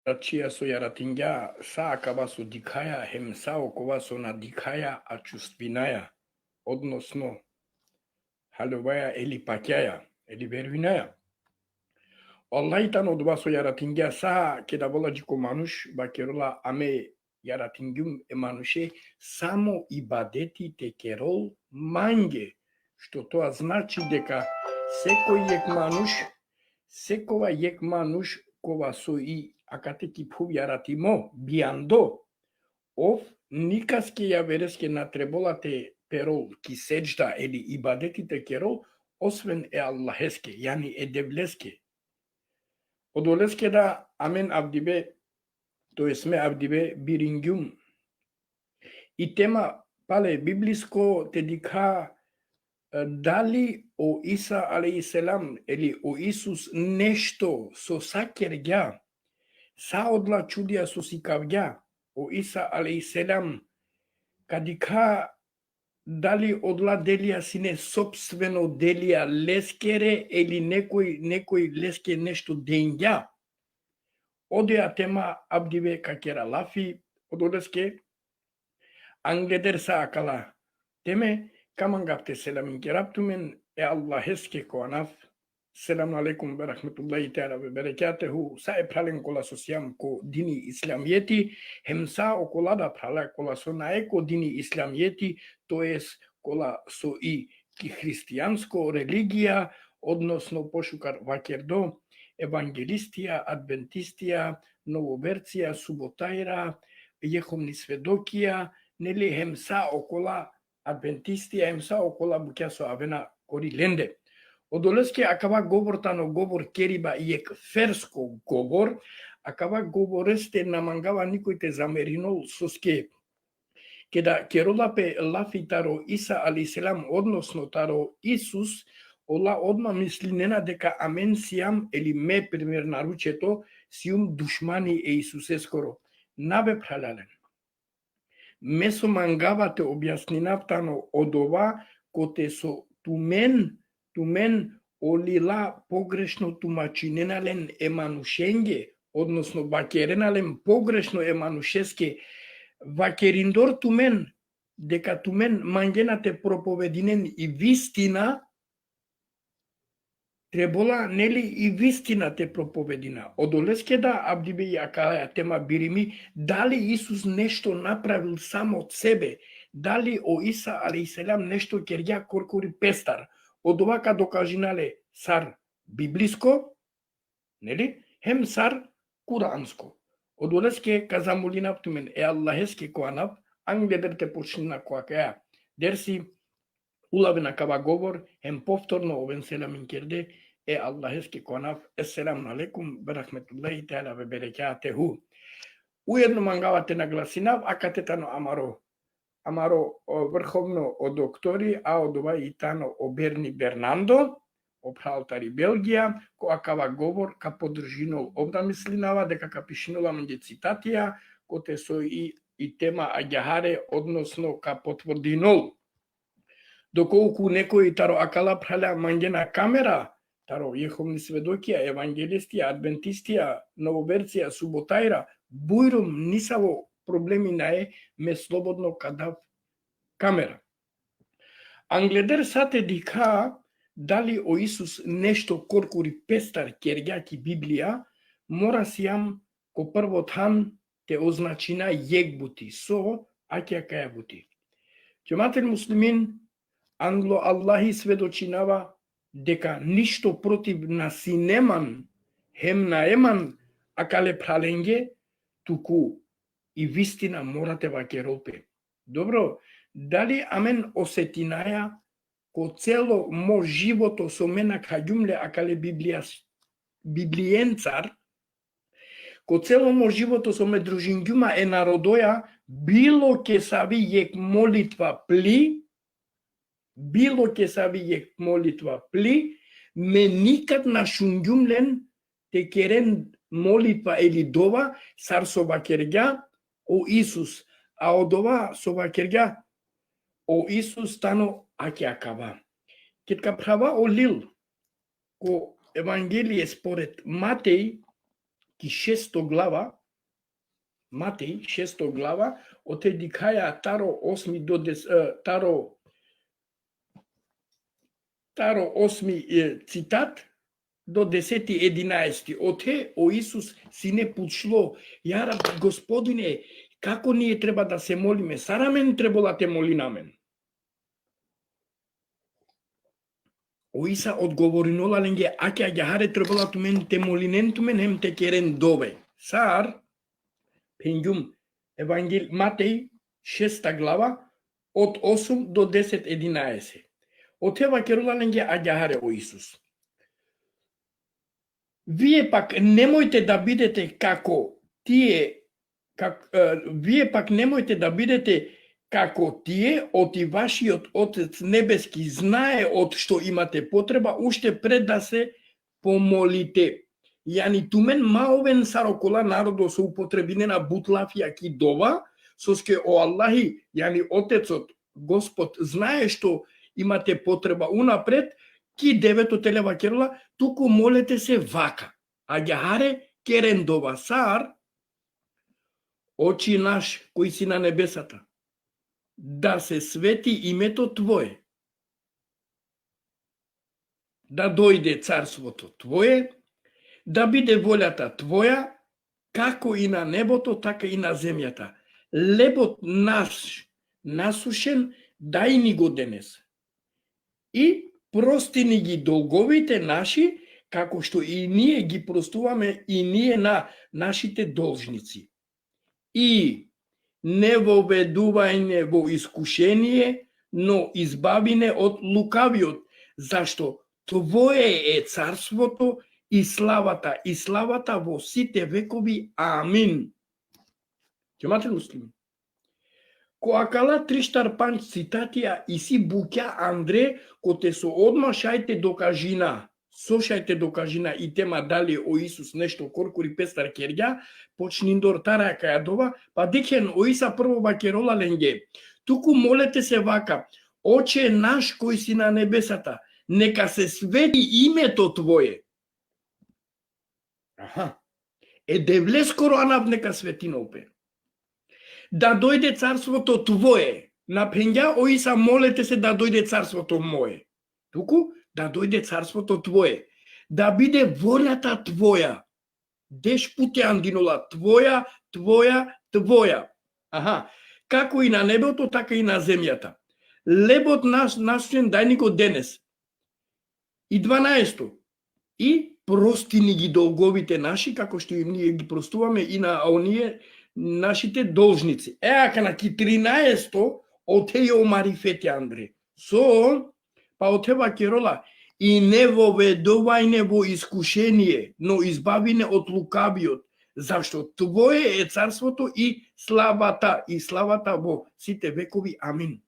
Rachia so yaratinga sa akabaso dikaya hemsa okovaso na dikaya achuspinaya odnosno halovaya elipakyaya elivervinaya. Wallahi tano odvaso yaratinga sa kedavolađiko manush bakerola ame yaratingum emanushe samo ibadeti tekerol mange, što to znači deka sekova jek manuš kova su i akateki phuv yaratimo biando of nikaske ja vereske natrebolate perol ki seđda eli ibadeti tekerol osven e Allaheske yani e devleske. Odoleske da amen abdibe to esme abdibe biringum. I tema pale biblisko te dika dali o Isa alaihisselam ili o Isus nešto so sakergja, sa odla čudija so si kavgja, o Isa alaihisselam kadika dali odla delija sine sobstveno delija leskere ili nekoj leske nešto dengja. Odeja tema abdive kakera lafi odoleske angleder sa akala teme kamangapte selamin keraptumen e Allaheske koanaf. Selamun alaikum wa rahmatullahi ta'ala wa barakatuhu. Sa e pralen kola sosiam ko dini islamiyeti, hemsa o kolada prala kola sonae ko dini islamiyeti, to es kola so i ki hristijansko religija, odnosno pošukar vakerdo, evangelistija, adventistija, novovercija, subotajra, jehovni svedokija, neli hemsa o kola adventistija, hemsa o kola bukjaso avena kori lende. Odoleske akava govor tano govor keriba jek fersko govor, akava govoreste namangava nikoj te zamerinol soske. Keda kerola pe lafi taro Isa alaihisselam odnosno taro Isus, ola odma mislinena deka amen siam eli me primer naručeto sium dušmani e Isuseskoro. Nave pralalen. Meso mangava te objasninav tano odova kote so tumen olila pogrešno tumačinenalen emanušenge, odnosno vakerenalen pogrešno emanušeske, vakerindor tumen, deka tumen mangenate propovedinen i vistina, trebola neli i vistina te propovedina. Odoleske da abdibe jaka tema birimi, da li Isus nešto napravil samo od sebe, da li o Isa alaihisselam nešto kerja korkori pestar, od ovaka dokažinale sar biblisko, neli, hem sar kuransko. Odoleske kazamulinav tumen e Allaheske koanav, angleder te počnina koakaja, dersi ulavena kava govor, hem povtorno oven selamin kerde, e Allaheske koanav, esselamun alaikum, wa rahmatullahi ta'ala wa barakatuhu. Ujedno mangavate naglasinav, akatetano amaro vrhovno o doktori, a odova itano o Berni Bernando, o praltari Belgija, ko akava govor ka podržinol ovda mislinava, deka ka pišinula mnje citatija, ko te so i tema agjahare, odnosno ka potvrdinol. Dokolku nekoj taro akala prala manjena kamera, taro jehovni svedokija, evangelistija, adventistija, novovercija, subotajra, bujrom nisavo problemi nae me slobodno kadav kamera. Angleder sate dika dali o Isus nešto korkuri pestar kergjaki Biblija, mora siam ko prvo tan te označina jek buti, so akja kaja buti. Džematel muslimin anglo Allahi svedočinava deka ništo protiv nasi neman, hem na eman akale pralenge, tuku i vistina morate vakerope. Dobro, da li amen osetinaja ko celo mo životo so mena kajumle akale biblijencar, ko celo mo životo so me družingjuma e narodoja, bilo ke savi jek molitva pli, me nikad na šungjumlen te keren molitva eli dova, sar so vakerga o Isus, a odova so vakerga o Isus tano ake akava. Ketka prava o lil, ko evangelije spored Matej, ки 6 глава, Матеј, 6 глава, од Едикаја Таро 8 до 10, Таро 8 цитат до 10-11. Оте о Исус сине пучло, јара Господине, како ние треба да се молиме? Сарамен требала те моли намен. O Isa odgovorinol alenge ake agahare trebala tumen te molinen tumen hem te keren dove. Sar, penjum Evangel Matej 6 глава od 8 do 10-11. Отева керола ленге агахаре о Исус. Вие пак немојте да бидете како тие, вие пак немојте да бидете како тие, оти вашиот Отец Небески знае од што имате потреба, уште пред да се помолите. Јани тумен маовен сарокола народо се употребине на бутлафија ки дова, соске о Аллахи, јани Отецот, Господ, знае што имате потреба унапред, ки девето телева керола, туку молете се вака. А гјахаре керен дова сар, очи наш кој си на небесата, да се свети името Твое, да дојде царството Твое, да биде волјата Твоја, како и на небото, така и на земјата. Лебот наш насушен, дај ни го денес. И прости ни ги долговите наши, како што и ние ги простуваме и ние на нашите должници. И не воведувај во искушение, но избавине од лукавиот, зашто Твое е царството и славата во сите векови. Амин. Ќемате муслими? Коакала триштар панч цитатија и си буќа Андре, коте со одма шајте докажина, сошајте докажина и тема дали о Исус нешто коркури пестар керѓа, почниндор тара кајадова, па декен о Иса прво вакерола ленге. Туку молете се вака, Оче наш кој си на небесата, нека се свети името Твое. Девле скоро анав нека светинопе. Да дојде царството Твое. На пенѓа о Иса молете се да дојде царството мое. Туку да дојде царството Твое. Да биде волјата Твоја. Деш путе андинола Твоја, Твоја, Твоја. Како и на небото, така и на земјата. Лебот наш нашен дај ни го денес. И 12. И прости ни ги долговите наши, како што и ние ги простуваме и на оние нашите должници. Ака на 13 отејо марифети Андре. Па отева керола, и не воведувајне во искушение, но избавине од лукавиот, зашто Твое е царството и славата во сите векови. Амин.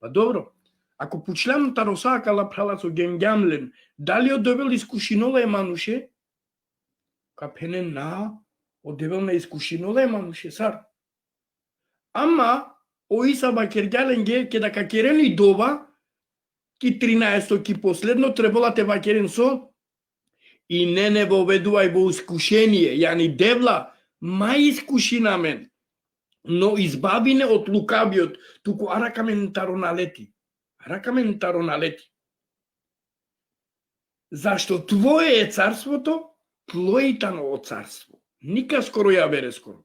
Па добро, ако почнем таросака лапралацо генгамлен, дали одевел искушинола е мануше? Капенен на одевел на искушинола е мануше, сар. Ама, о Иса бакергјаленге, ке да какерен и дова, ки 13 ки последно требала те вакерен со, и не воведувај во искушение, јани девла, мај искуши на мен, но избавине од лукавиот, туку аракамен тароналети. Зашто Твое е царството, Твоитано царство. Ника скоро ја вере скоро.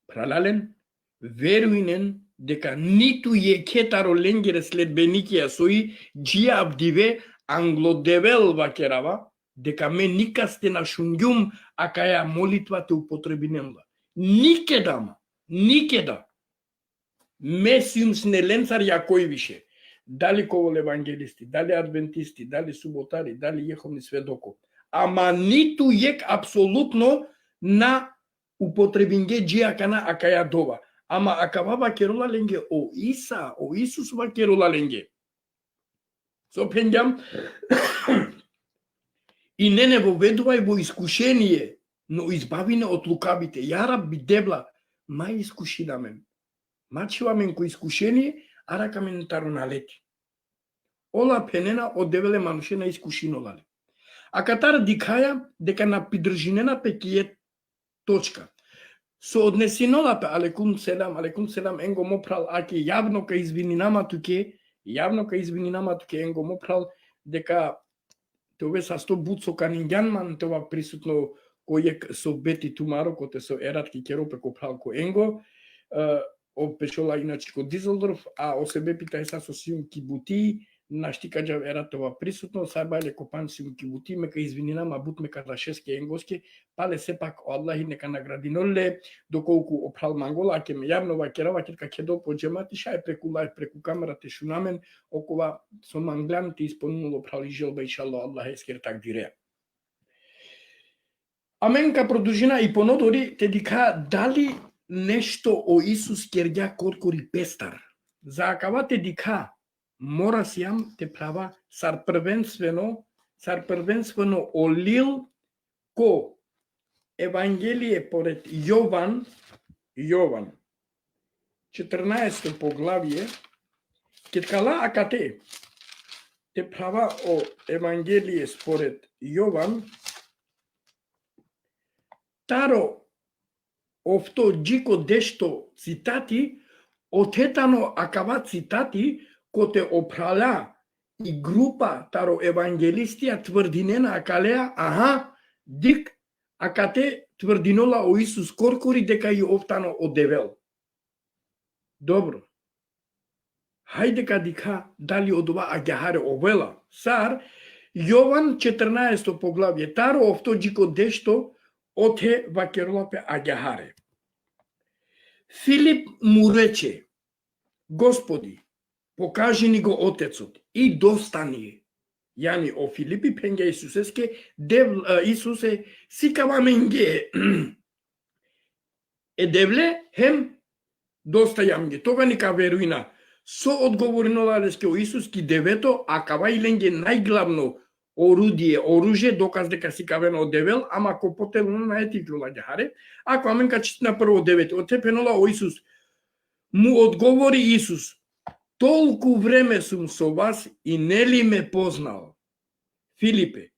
Пралален, веруинен, дека ниту е кетаро ленгере следбеникија сои джија абдиве англодевел вакерава, дека ме ника сте на шунгјум, а каја молитва те употребинемла. Никеда. Месиум снеленцар јакој више. Дали ковол евангелисти, дали адвентисти, дали суботари, дали јеховни сведоко. Ама ниту јек апсолутно на употребинге джијакана акаја дова. Ама акава вакерола ленге о Исус вакерола ленге. Со пенѓам и не воведувај во искушение, но избавине од лукавите. Ја раб би дебла, мај искуши на мен. Мачива мен кој искушение, а рака мен тароналети. Ола пенена од девеле мануше на искушинолале. А катар дикаја дека на придржинената ќе е точка. Со однесинолапе, алекум селам, енго мопрал, аке јавно ка извини наматуке, енго мопрал, дека това са 100 буцо канингјанман, това присутно кој со бети тумаро, коте со ератки керопе ко прал ко енго, о пешола иначе ко Дизелдорф, а о себе питај са со сиумки бути, наштикаджав ератова присутно, сабајле ко пан сиумки бути, мека извининама бут мека за шеске енгоски, пале сепак Аллахи нека наградиноле, доколку опрал мангола, аке ме јавнова керава, керка кедо по джемати, шај преку лајв, преку камерате шунамен, окова со манглан ти исполнило прали желба, иншаллах, Аллах ескер так дире. Аменка продужина и понодори те дика дали нешто о Исус керѓа коркори пестар. За акавате дика мора си јам те права сар првенствено олил ко Евангелие поред Јован 14 поглавје, кеткала акате те права о Евангелие според Јован, таро овто джико дешто цитати, отетано акава цитати, коте опраля и група таро евангелистија тврдинена акалеа, дик акате тврдинола о Исус коркори дека и офтано одевел. Добро. Хајде ка дика дали од ова агјахаре овела. Сар, Јован 14 поглавје, таро овто джико дешто оте вакеролапе агјахаре. Филип му рече, Господи, покажи ни го Отецот и достани. Јани о Филипи пенге Исусеске, Исусе сикава менге. Девле, хем, доста јам ги. Тога ника веруина. Со одговоринола леске о Исуски девето, а кава иленге најглавно оружје, доказ дека си кавено одевел, ама ко потелно на етиклула ѓахаре, ако аменка читна прво девете, отепенола о Исус, му одговори Исус, толку време сум со вас и нели ме познал? Филипе,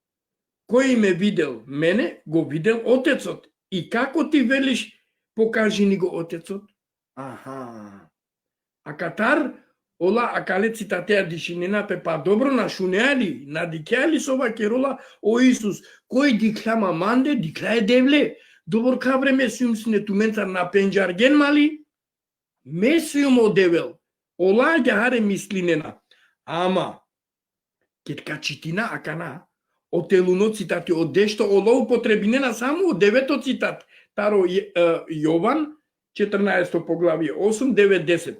кој ме видел мене, го видел Отецот. И како ти велиш, покажи ни го Отецот? Аха. А катар, ола акале цитатеа дишиненапе, па добро нашунеали, надикеали со вакерола о Исус, кој диклама манде, диклае девле. Добор ка време сум сне туменцар на пенџарген мали, ме сум одевел. Ола ѓахаре мислинена. Ама, кетка читина акана, отелуно цитати од дешто, ола употребинена само од девето цитат. Таро Јован, 14 поглавје, 8, 9, 10.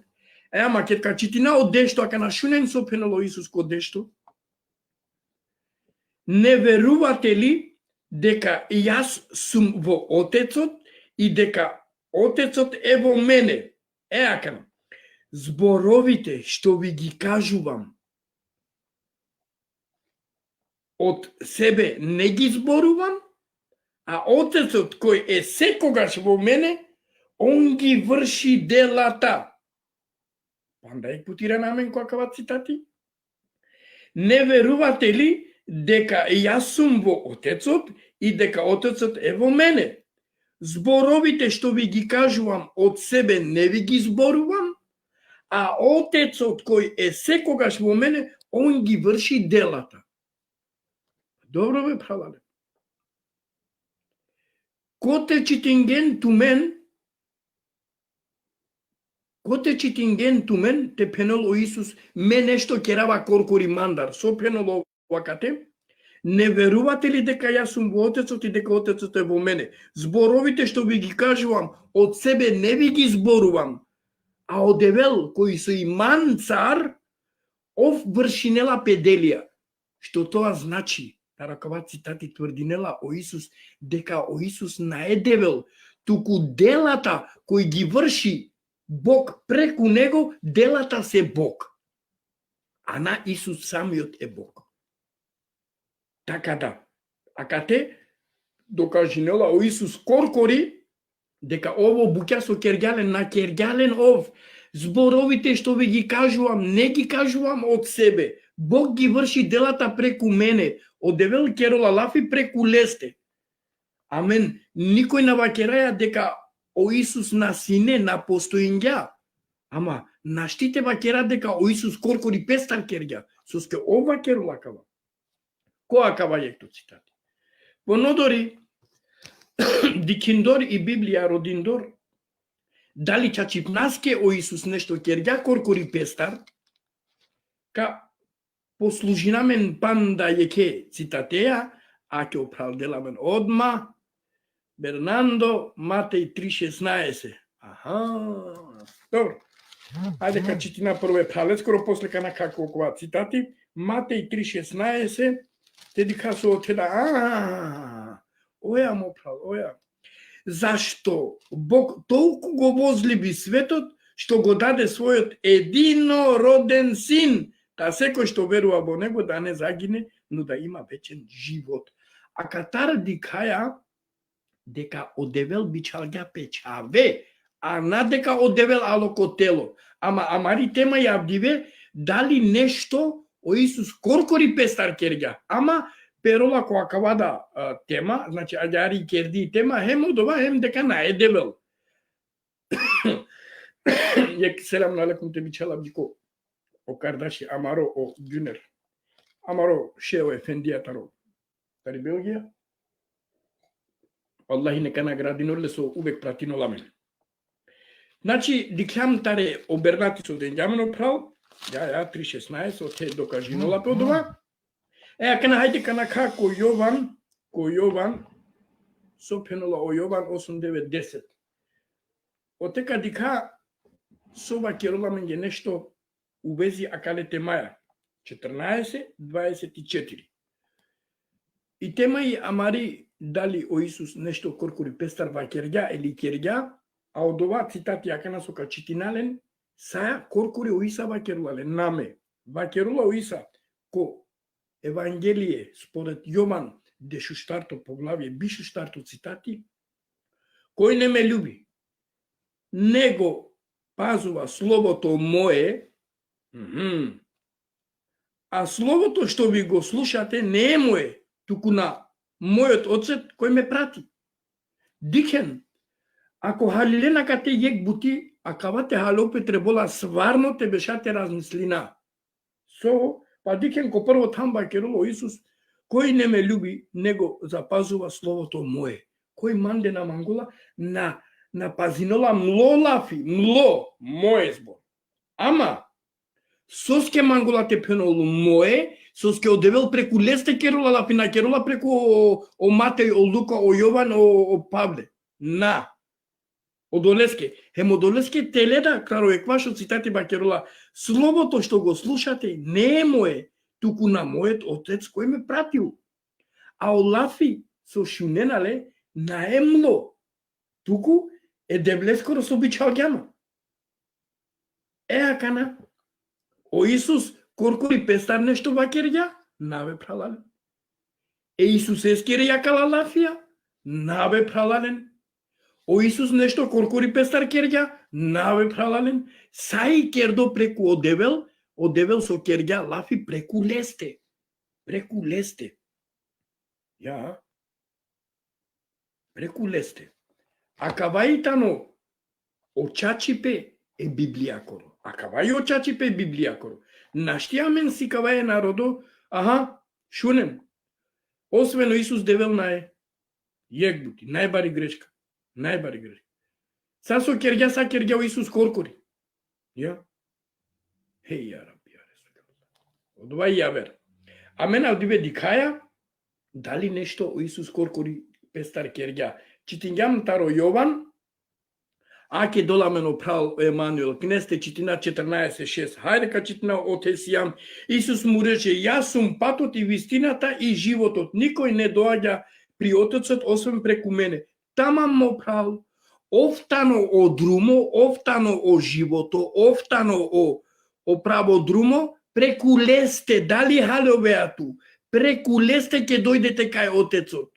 Ама кетка читина од дешто, ака нашунен со пенело Исус ко дешто, не верувате ли дека јас сум во Отецот и дека Отецот е во мене? Акана. Зборовите што ви ги кажувам од себе не ги зборувам, а Отецот кој е секогаш во мене, он ги врши делата. Панда е путира на мен какава цитати? Не верувате ли дека јас сум во Отецот и дека Отецот е во мене? Зборовите што ви ги кажувам од себе не ви ги зборувам, а Отецот кој е секогаш во мене, он ги врши делата. Добро бе правале. Коте читинген тумен, те пенол о Исус, ме нешто керава коркори мандар, со пенол овакате, не верувате ли дека јас сум во Отецот и дека Отецот е во мене? Зборовите што ви ги кажувам, од себе не ви ги зборувам, а одевел кој со иман цар, ов вршинела педелија. Што тоа значи? Таракава цитати тврдинела о Исус, дека о Исус не е девел, туку делата кои ги врши Бог преку него, делата се Бог. А на Исус самиот е Бог. Така да, акате докажинела о Исус коркори, дека ово буќа со кергјален на кергјален ов, зборовите што ви ги кажувам, не ги кажувам од себе, Бог ги врши делата преку мене. Одевел керола лафи преку лесте. Амен. Никој на вакераја дека о Исус на сине на постоинѓа. Ама наштите вакера дека о Исус коркори пестар кергја. Соске ова керола кава. Која кава лекто цитати. Понодори Дикиндор и Библија родиндор дали чачипнаске о Исус нешто кергја коркори пестар ка послужинамен панда јеке цитатеја а ке оправделамен одма Бернандо Матеј 3:16. Аха. Добро. Ајде ка читина прве прале скоро после кана како кога цитати Матеј 3:16 те дика со теда оја му прал, оја. Зашто Бог толку го возлюби светот, што го даде својот единороден син, да секој што верува во него да не загине, но да има вечен живот. А катар дикаја дека одевел бичалѓа печаве, а на дека одевел алоко тело. Ама амари тема јавдиве дали нешто о Исус коркори пестар кергја. Ама перола која кавада тема, значи аѓари керди тема, хем одова, хем дека наедевел. Јек селам алейкум те бичала бико о Кардаши Амаро о Гюнер. Амаро шео ефендијатаро. Тари Белгија. Аллахи нека наградиноле со увек пратино ламен. Значи, диклам таре обернати со денѓамено прав, ја 3:16 од те докажинола по това. Кана хајде кана како Јован, сопенола о Јован 8:9-10. Отека дика сова кероламен е нешто у вези акалете маја 14:24. И тема и амари дали о Исус нешто коркори пестар ва кергја или кергја, а од ова цитати акана со качитинален, саја коркори о Иса ва керолален наме. Ва керола о Иса ко Евангелие според Јован 10 поглавје, бише штарто цитати, кој не ме љуби, него пазува словото мое, а словото што ви го слушате не е мое, туку на мојот Отец кој ме прати. Дикен, ако халиленака те јек бути, а кавате халопе требола сварно те бешате размислина. Па дикен ко прво тамба кероло Исус, кој не ме љуби, него запазува словото мое. Кој манде на мангола, на пазинола мло лафи, моје збор. Ама, соске мангола те пенолу мое, соске одевел преку лесте керола лафи, на керола преку о Матеј, о Лука, о Јован, о Павле. Одолеске. Одолеске теледа, кларо е квашо цитати бакерола. Словото што го слушате не е мое, туку на мојот Отец кој ме пратил. А олафи со шуненале на емло, туку е деблескоро со бичалѓама. Акана, о Исус коркори пестар нешто вакерја, наве пралален. Исус ескере јакала лафија, наве пралален. О Исус нешто коркори пестар керѓа, наве пралален. Сај кердо преку одевел со керѓа лафи преку лесте. Преку лесте. Преку лесте. А кавајтано очачипе е Библијакоро. А кавај очачипе е Библијакоро. Наштиамен си кавај народо, шунем. Освено Исус девел на јек бути, најбари грешка. Са со керѓа о Исус коркори. Хеј, Раби, од ова ја вер. А мен алдиве дикаја, дали нешто о Исус коркори пестар керѓа. Читињам таро Јован, аке доламено прал Емануел, кнесте читина 14:6. Хајде ка читина отесијам. Исус му рече, јас сум патот и вистината и животот. Никој не доаѓа при Отецот освен преку мене. Тамам мо прал, офтано о друмо, офтано о живото, офтано о право друмо, преку лесте, дали халовеату, преку лесте ќе дојдете кај Отецот.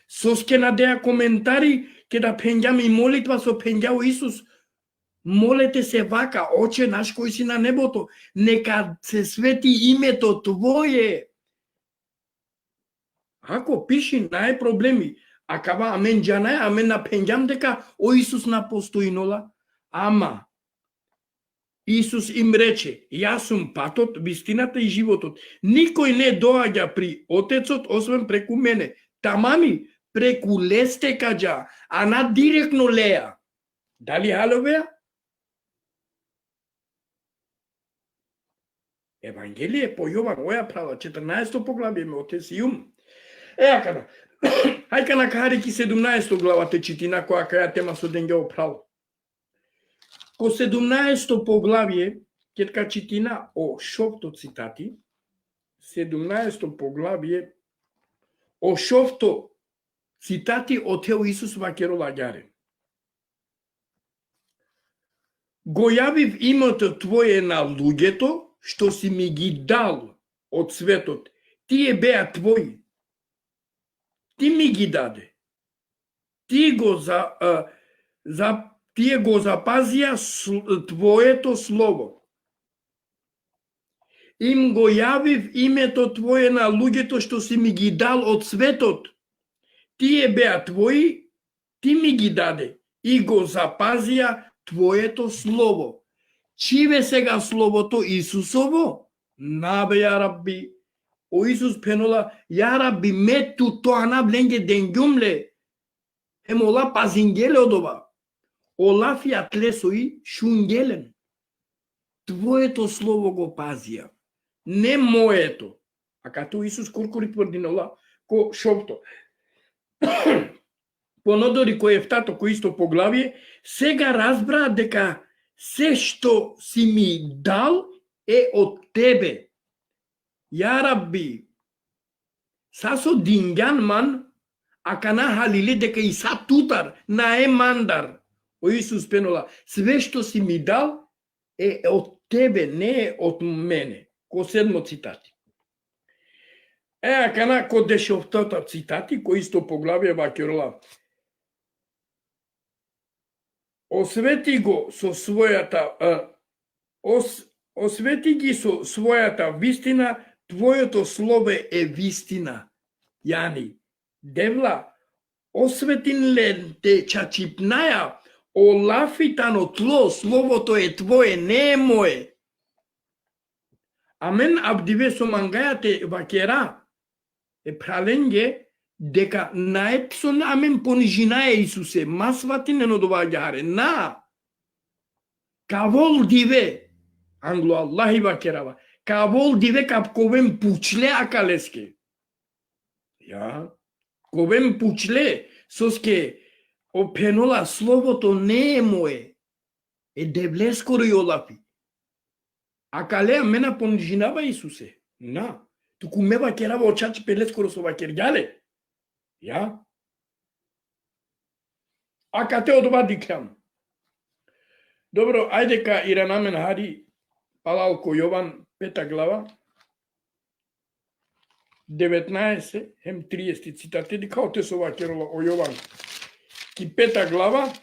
Соске надеа коментари, ке да пенѓам и молитва со пенѓао Исус, Молете се вака, Оче наш кој си на небото, нека се свети името Твое. Ако пиши нај проблеми, а кава амен джанај, амен на пенѓам дека о Исус на постоинола, ама Исус им рече, јас сум патот, вистината и животот. Никој не доаѓа при Отецот, освен преку мене. Тамами, преку лесте каѓа, а на директно леја. Дали халовеа? Евангелие по Јован, оја права, 14 поглавје ме отесиум. Акада. Хајка на Карики 17 глава те читина, која каја тема со денге оправо. Ко 17 поглавје, кетка читина о шовто цитати, 17 поглавје о шовто цитати од Тео Исус вакеро лагјаре. Го јавив името Твое на луѓето, што си ми ги дал од светот. Тие беа Твои. Ти ми ги даде. Тие го запазија Твоето слово. Им го јавив името Твое на луѓето што си ми ги дал од светот. Тие беа Твои, Ти ми ги даде и го запазија Твоето слово. Чиве сега словото Исусово? Набе ја Рабби. О Исус пенола, ја Рабби мету тоа набленге денгјумле. Емола пазингеле одова. Олафија тлесои шунгелен. Твоето слово го пазија. Не моето. А като Исус куркури тврдинола, ко шовто. Понодори кој ефтато, кој исто поглавие, сега разбра дека се што си ми дал е од тебе. Ја Рабби, сасо дингјан ман, а кана халили дека и са тутар на е мандар. О Исус пенола, све што си ми дал е од тебе, не е од мене. Ко 7 цитати. А кана ко дешовтото цитати, кој исто поглавие вакерола. Освети го со својата освети ги со својата вистина, Твоето слове е вистина. Јани, девла, осветин лен те чачипнаја, олафитано тло, словото е Твое, не е мое. Амен абдиве со мангајате вакера, е праленге, дека наепсон амен понижинаe Исусе, масвати не нодоваѓаре, на, кавол диве, англо Аллахи вакерава, кавол диве капковен пучле акалеске. Ја, ковен пучле, соске, опенола словото не е мое, е девлескоро и олафи. Акале амена понижинава Исусе, на, туку ме вакерава очачи пелескоро со вакерѓале. Ja? Ака те одова диклам. Добро, ајде ка Иранамен Хари Палалко Јован 5 глава 19 хем 30 цитати дика оте со вакерола о Јован. Ки 5 глава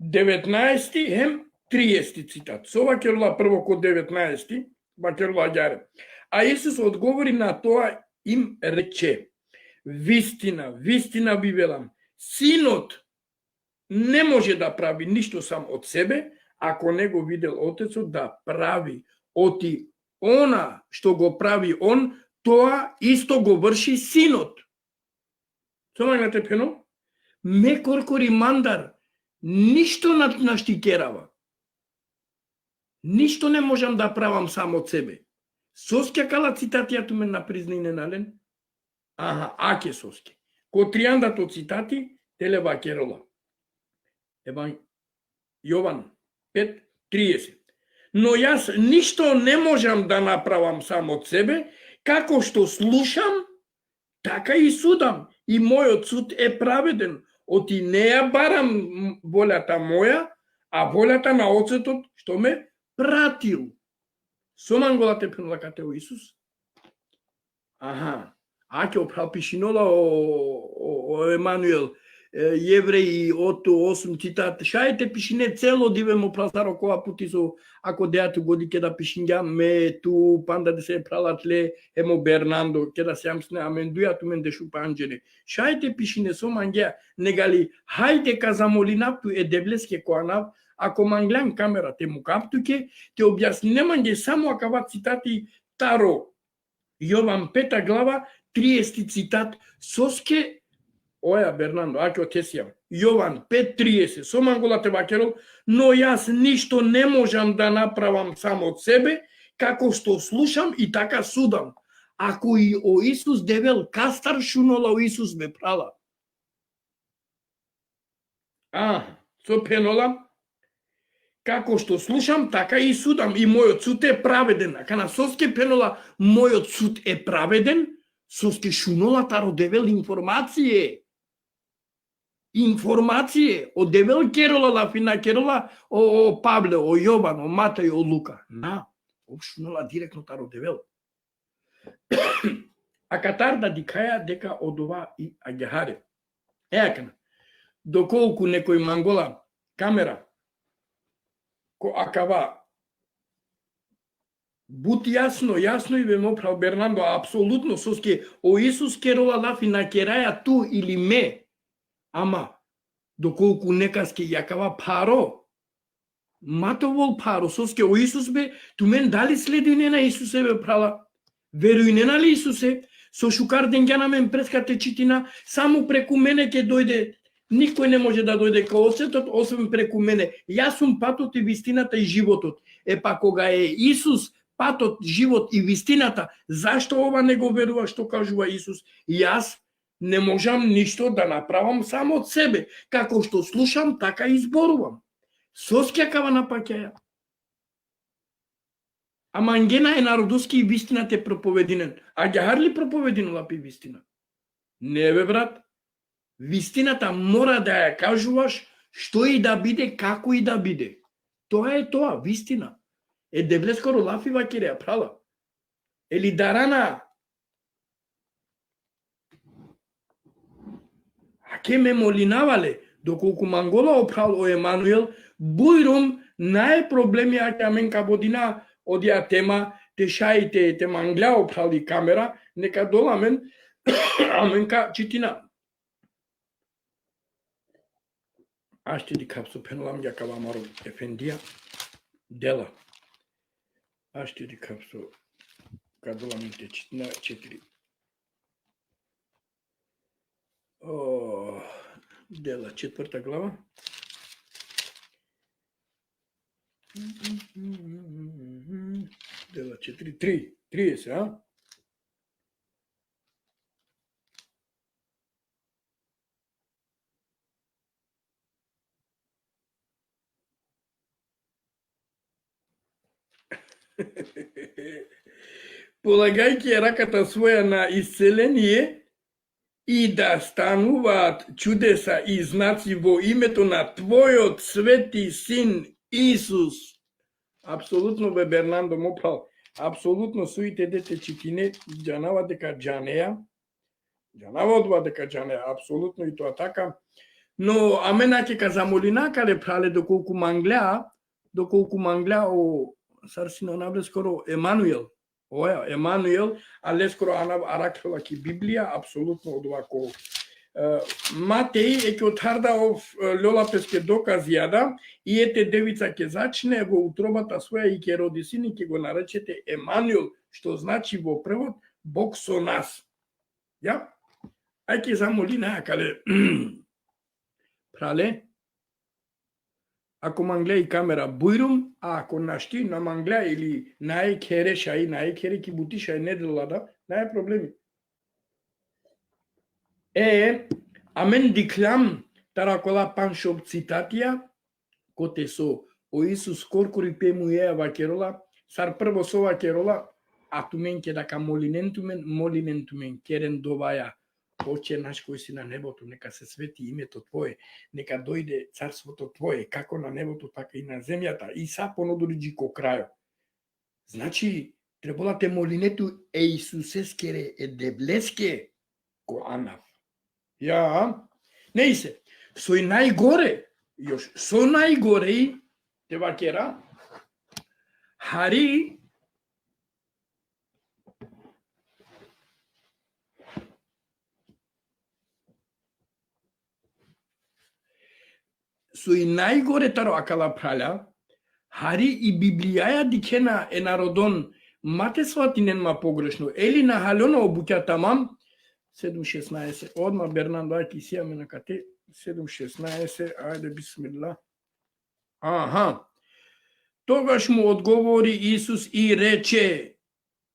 19 хем 30 цитат. Со вакерола прво ко 19 вакерола ѓаре. А Исус одговори на тоа им рече, вистина, вистина ви велам, синот не може да прави ништо сам од себе, ако не го видел Отецот да прави. Оти она што го прави он, тоа исто го врши синот. Сомајнате пено? Ме коркори мандар, ништо наштикерава. Ништо не можам да правам сам од себе. Соске кала цитатијато ме напризнине нален? Аха, аке соске. Ко тријандато цитати, теле вакерола. Јован 5:30. Но јас ништо не можам да направам сам од себе, како што слушам, така и судам. И мојот суд е праведен. Оти не ја барам волјата моја, а волјата на Отцот што ме пратил. Соманголате пенола кате о Исус. Аха, аке опрал пишинола о Емануел. Евреи от 8 цитат. Шајте пишине цело дивемо прасаро која пути со ако дејато годи ке да пишиња ме ту панда да се пралатле емо Бернандо ке да се амсне амендуја ту мен дешу панџене. Шајте пишине со мангеа негали хајде казамолинавту девлеске коанав ако манглан камера те му каптуке те објасни неманге само акава цитати таро Јован 5 глава 30 цитат соске Оја, Бернандо, аќе отесијам. Јован 5.30, со манголате вакерол, но јас ништо не можам да направам само од себе, како што слушам и така судам. Ако и о Исус девел кастар шунола о Исус ме прала. Со пенола, како што слушам, така и судам. И мојот суд е праведен. Ака на соске пенола, мојот суд е праведен, соске шунола таро девел информације. Информације о девел керола лафина керола о Павле, о Јован, о Матеј, о Лука. Обшунола директно таро девел. А катар да дикаја дека од ова и агехаре. Екана, доколку некој мангола камера ко акава бути јасно и вемо прав Бернандо, апсолутно соске о Исус керола лафина кераја ту или ме. Ама, доколку некаске јакава паро, матовол паро, соске о Исус бе, ту мен дали следи не на Исусе бе прала? Веруј не на ли Исусе? Со шукар денгјана мен прескате читина, само преку мене ќе дојде, никој не може да дојде као Отцетот, освен преку мене. Јас сум патот и вистината и животот. Па кога е Исус, патот, живот и вистината, зашто ова не го верува што кажува Исус? Јас не можам ништо да направам само од себе. Како што слушам, така и зборувам. Соскјакава напаќаја. Ама ангена е народоски и вистината е проповединен. А ѓахар ли проповедин лапи вистина? Не бе, брат. Вистината мора да ја кажуваш што и да биде, како и да биде. Тоа е тоа, вистина. Девле скоро лафи вакиреја прала. Или дарана ке ме молинавале, доколку мангола опрал о Емануел, бујрум најпроблеми аке мен кабодина одија тема, те шаите, те мангля опрали камера, нека доламен, аменка читина. Аште ди капсу пенлам јакава мару ефендија, дела. Аште ди капсу кадоламен те читина 4. Дела 4 глава. Дела 4, 30, Полагајќи раката своја на исцеление и да стануваат чудеса и знаци во името на Твојот свети син Исус. Апсолутно бе Бернандо мопал. Апсолутно суите дете читине џанава дека џанеја. Џанава одва дека џанеја. Апсолутно и тоа така. Но амена ќе казамолина каде прале доколку мангля о сарсино навле скоро Емануел. Оја, Емануел, але скоро аракфела ки Библија, апсолутно од овако. Матеј е ке отарда ов лјолапеске докази јада, и ете девица ке зачне во утробата своја и ке роди син и ке го наречете Емануел, што значи во превод Бог со нас. Ја? Ај ке замоли најакаде прале, ако мангле и камера бујрум, а ако нашти на мангле или нај кере шај, нај кере ки бути шај не делада, нај проблеми. Амен диклам таракола паншоп цитатија, коте со о Исус коркори пему еја вакерола, сар прво со вакерола, а тумен ке дака молинен тумен, керен доваја, Отче наш кој си на небото, нека се свети името Твое, нека дојде царството Твое, како на небото, така и на земјата, и са понодориджи ко крајо. Значи, требала те молинету е Исусескере е девлеске ко анав. Ја, Нейсе, со и најгоре, још, со најгоре, те вакера, хари, со и најгоре таро акала праля, хари и Библијаја дикена е народон мате сватинен ма погрешно, ели на халено обуќа тамам, 7.16, одма Бернандо, ајки сијаме на кате, 7.16, ајде бисмилла. Аха. Тогаш му одговори Исус и рече,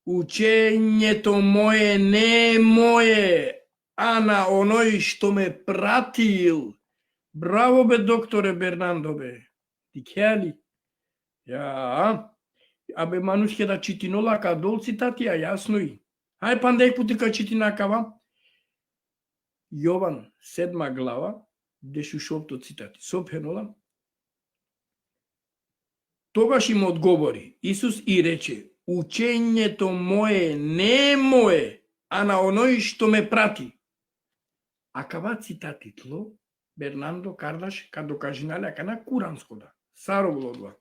учењето моје не е моје, а на оној што ме пратил. Браво бе, докторе Бернандо бе. Ти кеали? Ја. Абе манушке да читинола ка дол цитати, а јасно и. Ај пандеј путика читинакава. Јован 7 глава, дешу шопто цитати. Сопенола. Тогаш им одговори Исус и рече, учењето моје не е моје, а на оној што ме прати. А кава цитати тло, Бернандо Кардаш, ка докажинале, ака на куранско да. Саровлодва.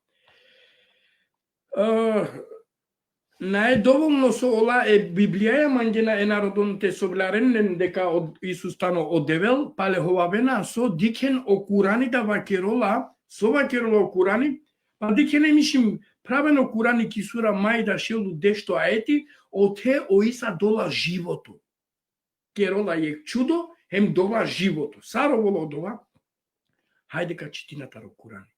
Најдоволно со ола е Библијаја мангена е народоните собларен дека од Исус тано одевел, пале ховавена со дикен о Курани да вакерола, со вакерола о Курани, па дикен емишим правено Курани кисура мајда шелу дешто аети, оте оиса дола живото. Керола е чудо, хем дола живото. Сароволо дова, хајде ка читината ро Курани.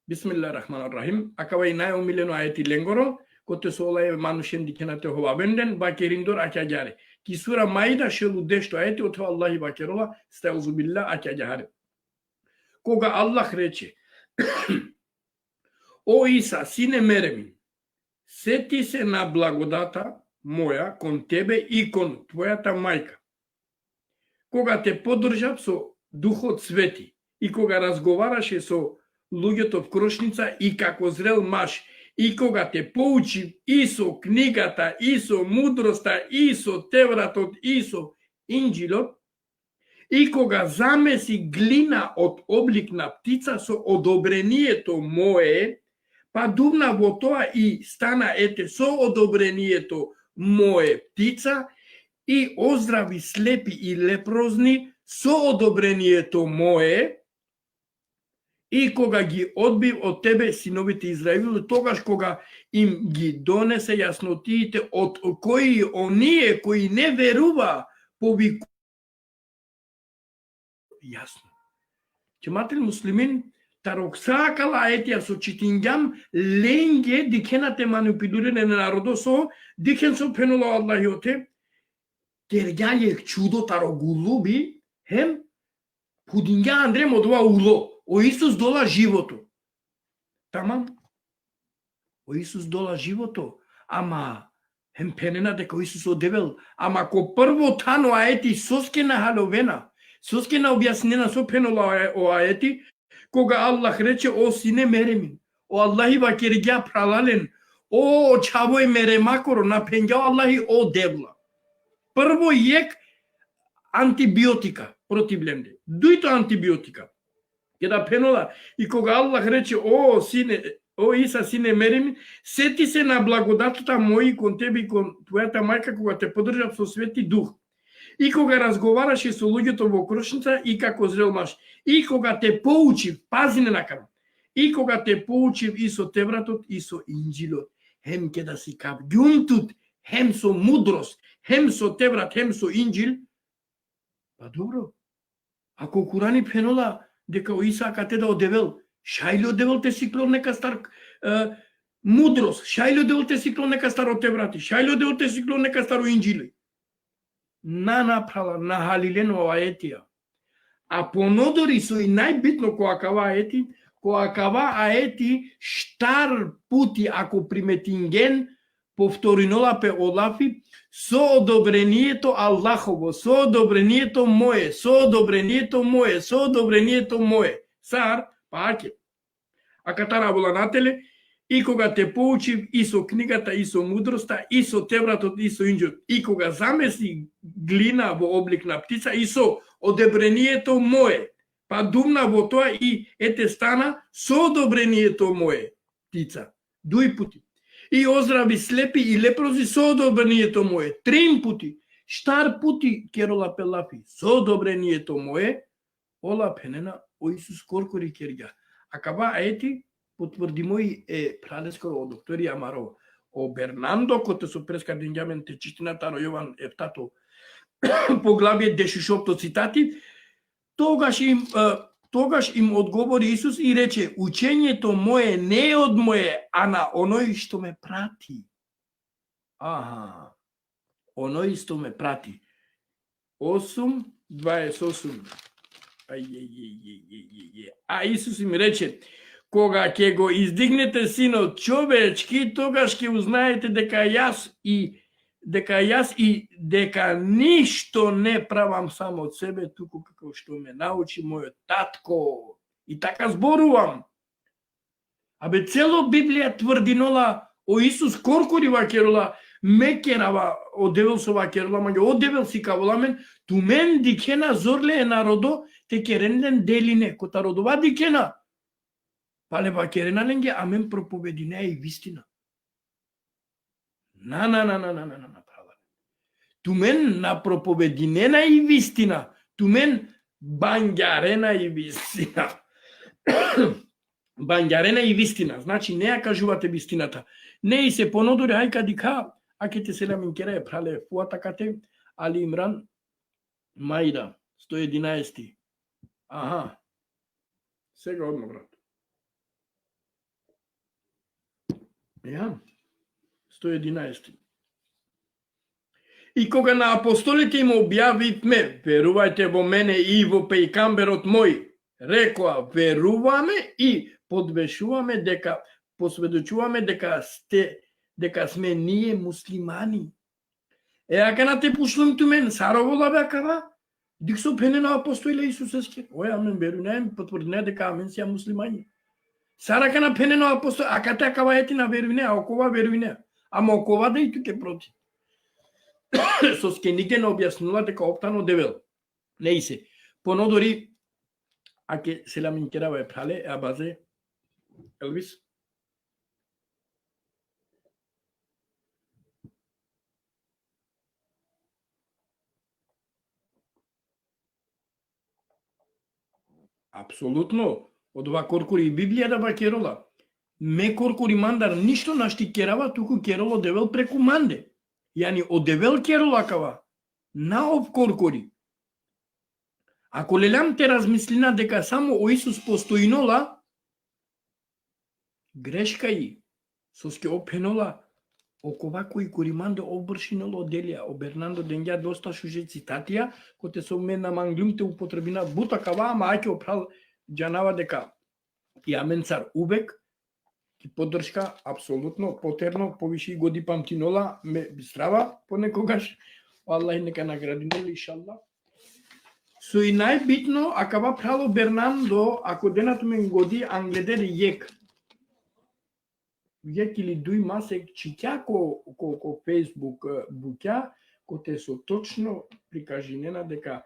Бисмилла рахман рахим, акава и најомилено аети ленгоро, коте со олај манушен дикенате ховабенден, бакериндор аќа ѓаре. Кисура мајда шелу дешто аети, ото Аллахи бакерола, стаузубилла аќа ѓаре. Кога Аллах рече, о Иса, сине меремин, сети се на благодата моја кон тебе и кон твојата мајка. Кога те поддржав со Духот Свети и кога разговараше со луѓето в крошница и како зрел маж, и кога те поучив и со книгата, и со мудроста, и со Тевратот, и со Инџилот, и кога замеси глина од облик на птица со одобрението мое, па дувна во тоа и стана ете со одобрението мое птица и оздрави слепи и лепрозни со одобрението мое, и кога ги одбив од тебе синовите Израилови, тогаш кога им ги донесе јаснотиите од кои оние кои не верува повику. Јасно. Џемател муслимин, тароксакала аетија со читингам ленге дикенате манипулирање на народо со дикен со пенула Аллахиоте, терѓаје чудо тарогулуби, хем пудинга Андрем од ова уло. О Исус дола живото. Тамам. О Исус дола живото. Ама хем пенена дека Исус одевел. Ама ко прво тано аети соскена халовена, соскена објаснена со пенола о аети, кога Аллах рече о сине меремин, о Аллахи вакеригја пралален, о чавој меремакоро на пенѓа Аллахи о девла. Прво јек антибиотика против ленде. Дуито антибиотика. Кеда пенола и кога Аллах рече о сине, о Иса сине меремин, сети се на благодатата мој кон тебе и кон твојата мајка кога те поддржав со Свети Дух. И кога разговараше со луѓето во крошница и како зрел маж. И кога те поучив, пази не накарам. И кога те поучив и со Тевратот и со Инџилот. Хем ке да си кавѓунтут, хем со мудрост, хем со Теврат, хем со Инџил. Па добро. Ако Курани пенола дека Иса кате да одевел, шајле одевел те сиклон нека стар мудрост, шајле одевел те сиклон нека старо Теврати, шајле одевел те сиклон нека старо Инџили. На направа, на халилено аетија. А понодори со и најбитно која кава аети штар пути ако приметинген повторинола пе Олафи со одобрението Аллахово, со одобрението мое, со одобрението мое, со одобрението мое. Сар, паќе. А катара воланателе, и кога те поучив и со книгата, и со мудроста, и со Тевратот, и со Инџилот, и кога замеси глина во облик на птица, и со одобрението мое. Па думна во тоа и ете стана со одобрението мое, птица, дуј пути. И оздрави слепи и лепрози со одобрението мое, 3 пути. Штар пути керола пелапи, со одобрението мое, ола пенена о Исус коркори керга. Акаба аети потврди мој пралескоро о доктори Амаро, о Бернандо, коте со преска денѓамен те чистината на Јован Ефтато, поглавие дешушопто цитати, тогаш им одговори Исус и рече, учењето мое не е од мое, а на оној што ме прати. Аха, оној што ме прати. 8:28. А Исус им рече, кога ќе го издигнете синот човечки, тогаш ќе узнаете дека јас и дека ништо не правам само од себе, туку како што ме научи мојот татко. И така зборувам. Абе цело Библија тврдинола о Исус коркорива керола, ме керава о девел сова керола, маѓа о девел си каволамен, тумен дикена зорле народо, те керенден делине, кота родова дикена. Пале ба кереналенге, амен проповедине и вистина. На, тумен на проповединена и вистина, тумен банѓарена и вистина. Банѓарена и вистина, значи не ја кажувате вистината. Не и се понодори, ајка дика, а ке те селам инкера е прале фуатакате, Али Имран, Мајда, 111. Аха, сега одно, брат. Ја, 111. И кога на апостолите им објавивме, верувајте во мене и во пејкамберот мој, рекоа, веруваме и подвешуваме дека, посведочуваме дека сме ние муслимани. Ака на те пушлам тумен, саровола бекава, дик со пене на апостолите Исусеске. Ој, амен, веруне, потврдине дека амен сија муслимани. Сарака на пене на апостол, ака те акава ети на веруне, а окова веруне. Ама окова да и туке проти. Со скенике не објаснила дека оптано девел. Не и се. Понодори, аке селамин керава е прале, а базе, Елвис. Апсолутно. Од ова коркори и Библија да ба керола. Ме коркори мандар ништо нашти керава, туку кероло девел преку манде. Јани од девел керола кава. Наов коркори. Ако лелам те размислина дека само о Исус постоинола, грешка и соске опенола окова кои кориманде обршиноло делија, о Бернандо денѓа доста шуже цитатија, коте со мен на манглумте употребина бута кава, ама ајке опрал джанава дека и амен цар увек ки поддршка апсолутно потерно повиши годи памтинола ме бистрава понекогаш. Аллах нека награди нели иншаллах. Со и најбитно акава прало Бернандо, ако денато мен годи англедер јек. Јек или дуј масек читја ко Facebook буќа, коте со точно прикажинена дека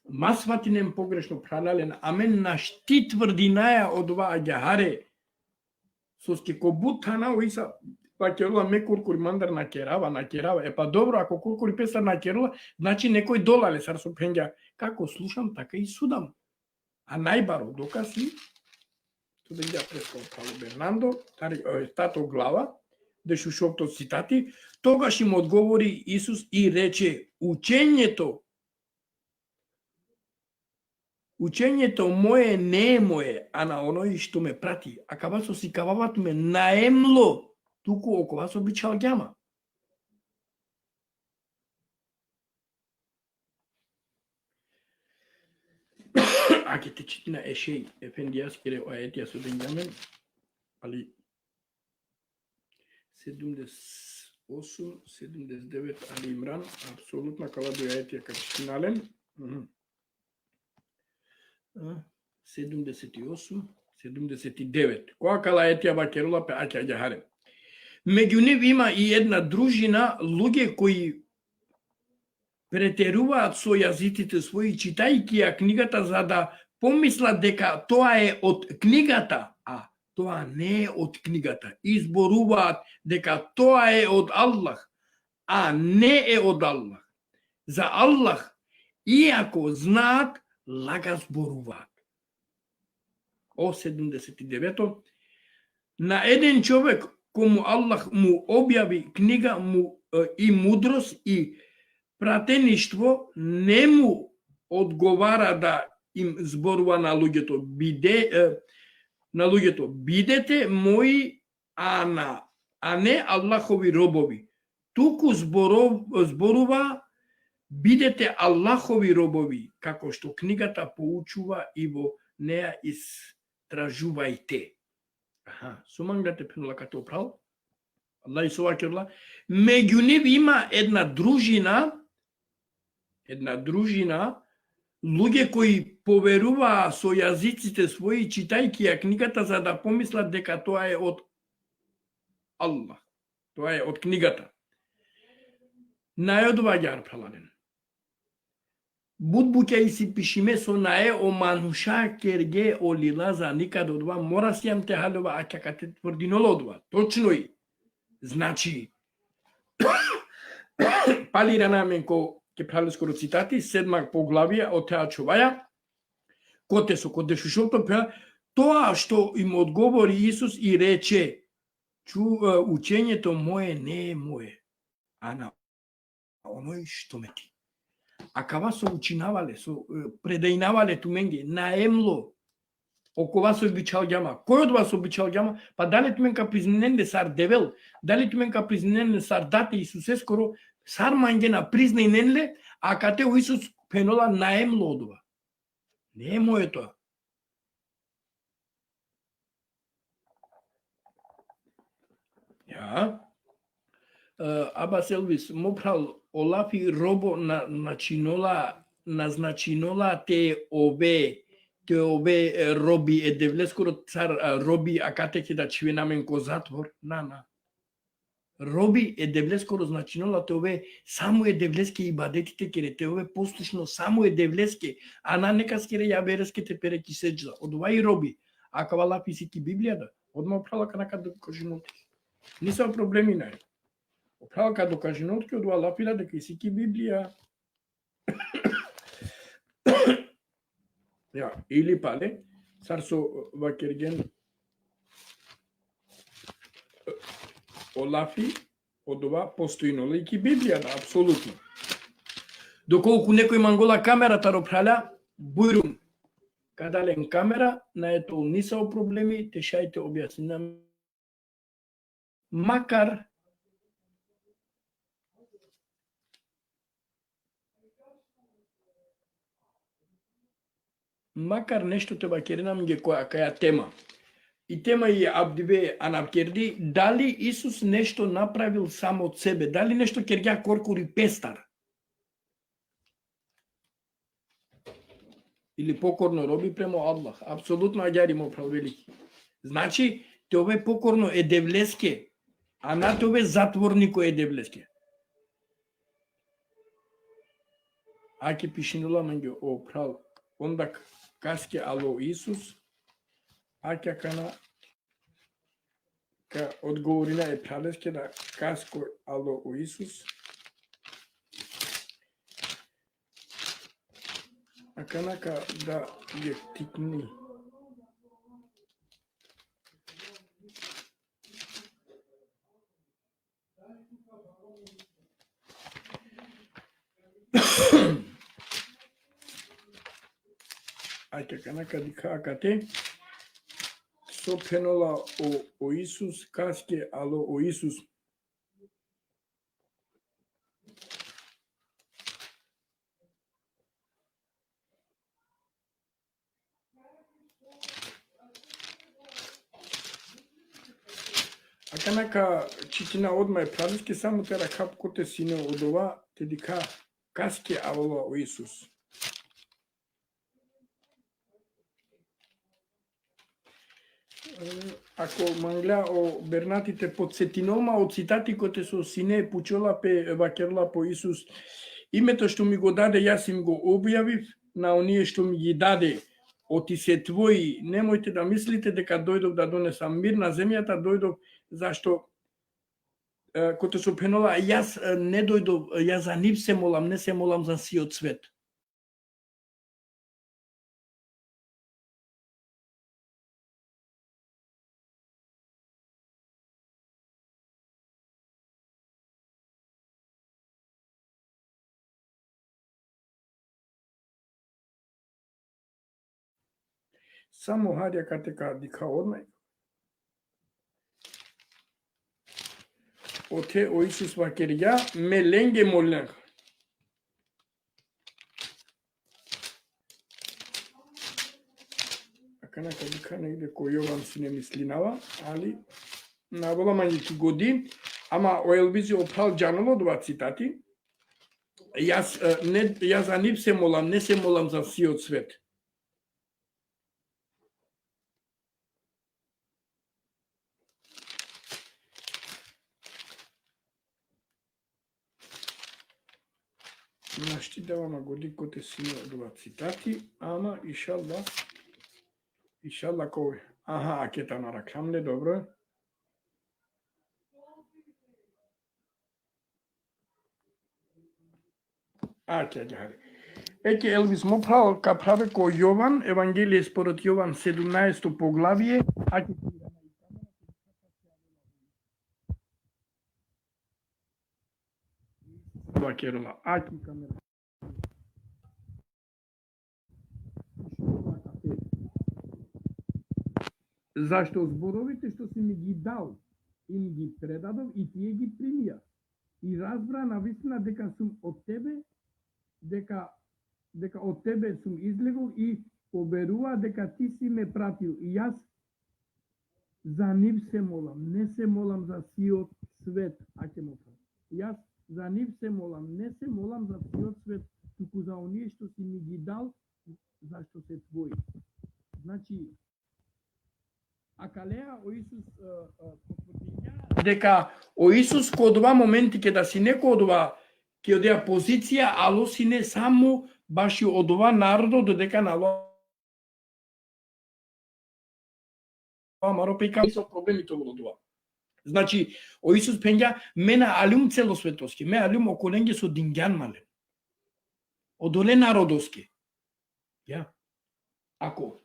масватинен погрешно пралален, амен на шти тврдинаја од ова аѓахаре, соске ко бутана оиса, па керула ме куркури мандар на керава. Па добро, ако куркури песар на керула, значи некој долале сар со пенѓа. Како слушам, така и судам. А најбаро докази, тоа ја прескал Пало Бернандо, тато глава, дешушопто цитати, тогаш им одговори Исус и рече, учењето мое не е мое, а на оној што ме прати. А кава со си кавават ме наемло, туку окова со бичал ѓама. Аке те читина ешеј, ефендијас кере аетија со денѓамен, али 78, 79 Али Имран, апсолутно кава до аетија како читинален. 78, 79. Која кала аетија ба керула пе аќа ѓахаре. Меѓу нив има и една дружина луѓе кои претеруваат со јазиците своји, читајќи ја книгата, за да помислат дека тоа е од книгата, а тоа не е од книгата. Изборуваат дека тоа е од Аллах, а не е од Аллах. За Аллах, иако знаат, лага зборуваат. О 79. На еден човек кому Аллах му објави книга и мудрост и пратеништво, не му одговара да им зборува на луѓето. Бидете мои, а не Аллахови робови. Туку зборува, бидете Аллахови робови, како што книгата поучува и во неа истражувајте. Сумангате пенула като прал. Аллах исова керла. Меѓу нив има една дружина луѓе кои поверуваа со јазиците своји, читајќи ја книгата, за да помислат дека тоа е од Аллах. Тоа е од книгата. Најодваѓар праладен. Будбуќа и си пишиме со нае о мануша керге о лилаза никад одва, мора си јам те халова акакате тврдиноло одва. Точно и. Значи, палира намен ко ке правиле скоро цитати, 7 поглавија од теа човаја, коте со коде шушото пеа, тоа што им одговори Исус и рече, учењето мое не е мое, а на оној што ме ти. А кава со учинавале, со предајнавале туменге, наемло, око вас обичал ѓама. Кој од вас обичал ѓама? Па дали туменка призненде сар девел, дали туменка призненде сар дате Исусе скоро, сар мангена признененле, а кате Исус пенола наемло одува. Не е моје тоа. Ја? Абас Елвис, мопрал Олафи робо назначинола те ове роби е девлескоро цар роби, а кате ќе да чвенамен ко затвор. Роби е девлескоро значинола те ове само е девлеске и бадетите кере те ове послушно само е девлеске, а на нека скере ја береске те пере ки седжа. Од ова и роби. А кава лапи си ки Библијата, одма оправа канака да кажинот. Ниса проблеми нај. Оправа кај докажинот ки од ова лапила дека си ки Библија. Ја, или пале, цар со вакерген Олафи, од ова постоинола и ки Библијата, апсолутно. Доколку некој мангола камерата ропраля, бујрум, кадален камера, на ето нисао проблеми, тешајте објаснина. Макар нешто те бакеринам ге која тема. И тема и Абдибе Анабкерди, дали Исус нешто направил само од себе, дали нешто кергја коркури пестар? Или покорно роби премо Аллах. Апсолутно аѓари му прав велики. Значи, те ове покорно е девлеске, а на те ове затворнико е девлеске. Аки пишинула манге о прав, ондак каске ало Исус, аќа кана ка одговорина е пралеске да каско ало о Исус, а канака да ја тикни. Ајка канака дика акате со пенола о Исус, каске ало о Исус. А канака читина одма е прависке, само тера капкоте сине од ова, те дика каске ало о Исус. Ако мангля о бернатите подсетинома од цитати коте со сине пучола пе вакерла по Исус името што ми го даде, јас им го објавив на оние што ми ги даде, оти се твои, немојте да мислите дека дојдов да донесам мир на земјата, дојдов зашто кото се пенола, јас не дојдов, јас за нив се молам, не се молам за сиот свет. Само хајде катека дика однај. Оте о Исус вакерја ме ленге молнег. Аканака дика негде кој Јован си не мислинава, али навола мањки годи, ама о Елвизи опал джаноло два цитати. Јас за нив се молам, не се молам за сиот свет. Нашти давама годи коте си два цитати, ама иншалла кој. Аха, акета на ракламле, добро. Аке, ѓари. Еке Елвис му право ка праве кој Јован, Евангелие според Јован 17 поглавие, аке вакерла, аке камера. Зашто зборовите што си ми ги дал, им ги предадов и тие ги примија. И разбра навистина дека сум од тебе, дека од тебе сум излегол и поверува дека ти си ме пратил. И јас за нив се молам, не се молам за сиот свет, аке му кажа. Јас за нив се молам, не се молам за сиот свет, туку за оние што си ми ги дал, зашто се твои. Значи, акалеа о Исус потврдиња дека о Исус кod ова моменти ке да си некој од ова ќе одеа позиција, ало си не само баш и од ова народо додека на Маропејка со проблемите од ова. Значи, о Исус пенѓа мена алум целосветоски, ме алум околенге со дингјан мале. Одоле народоски. Ја. Ако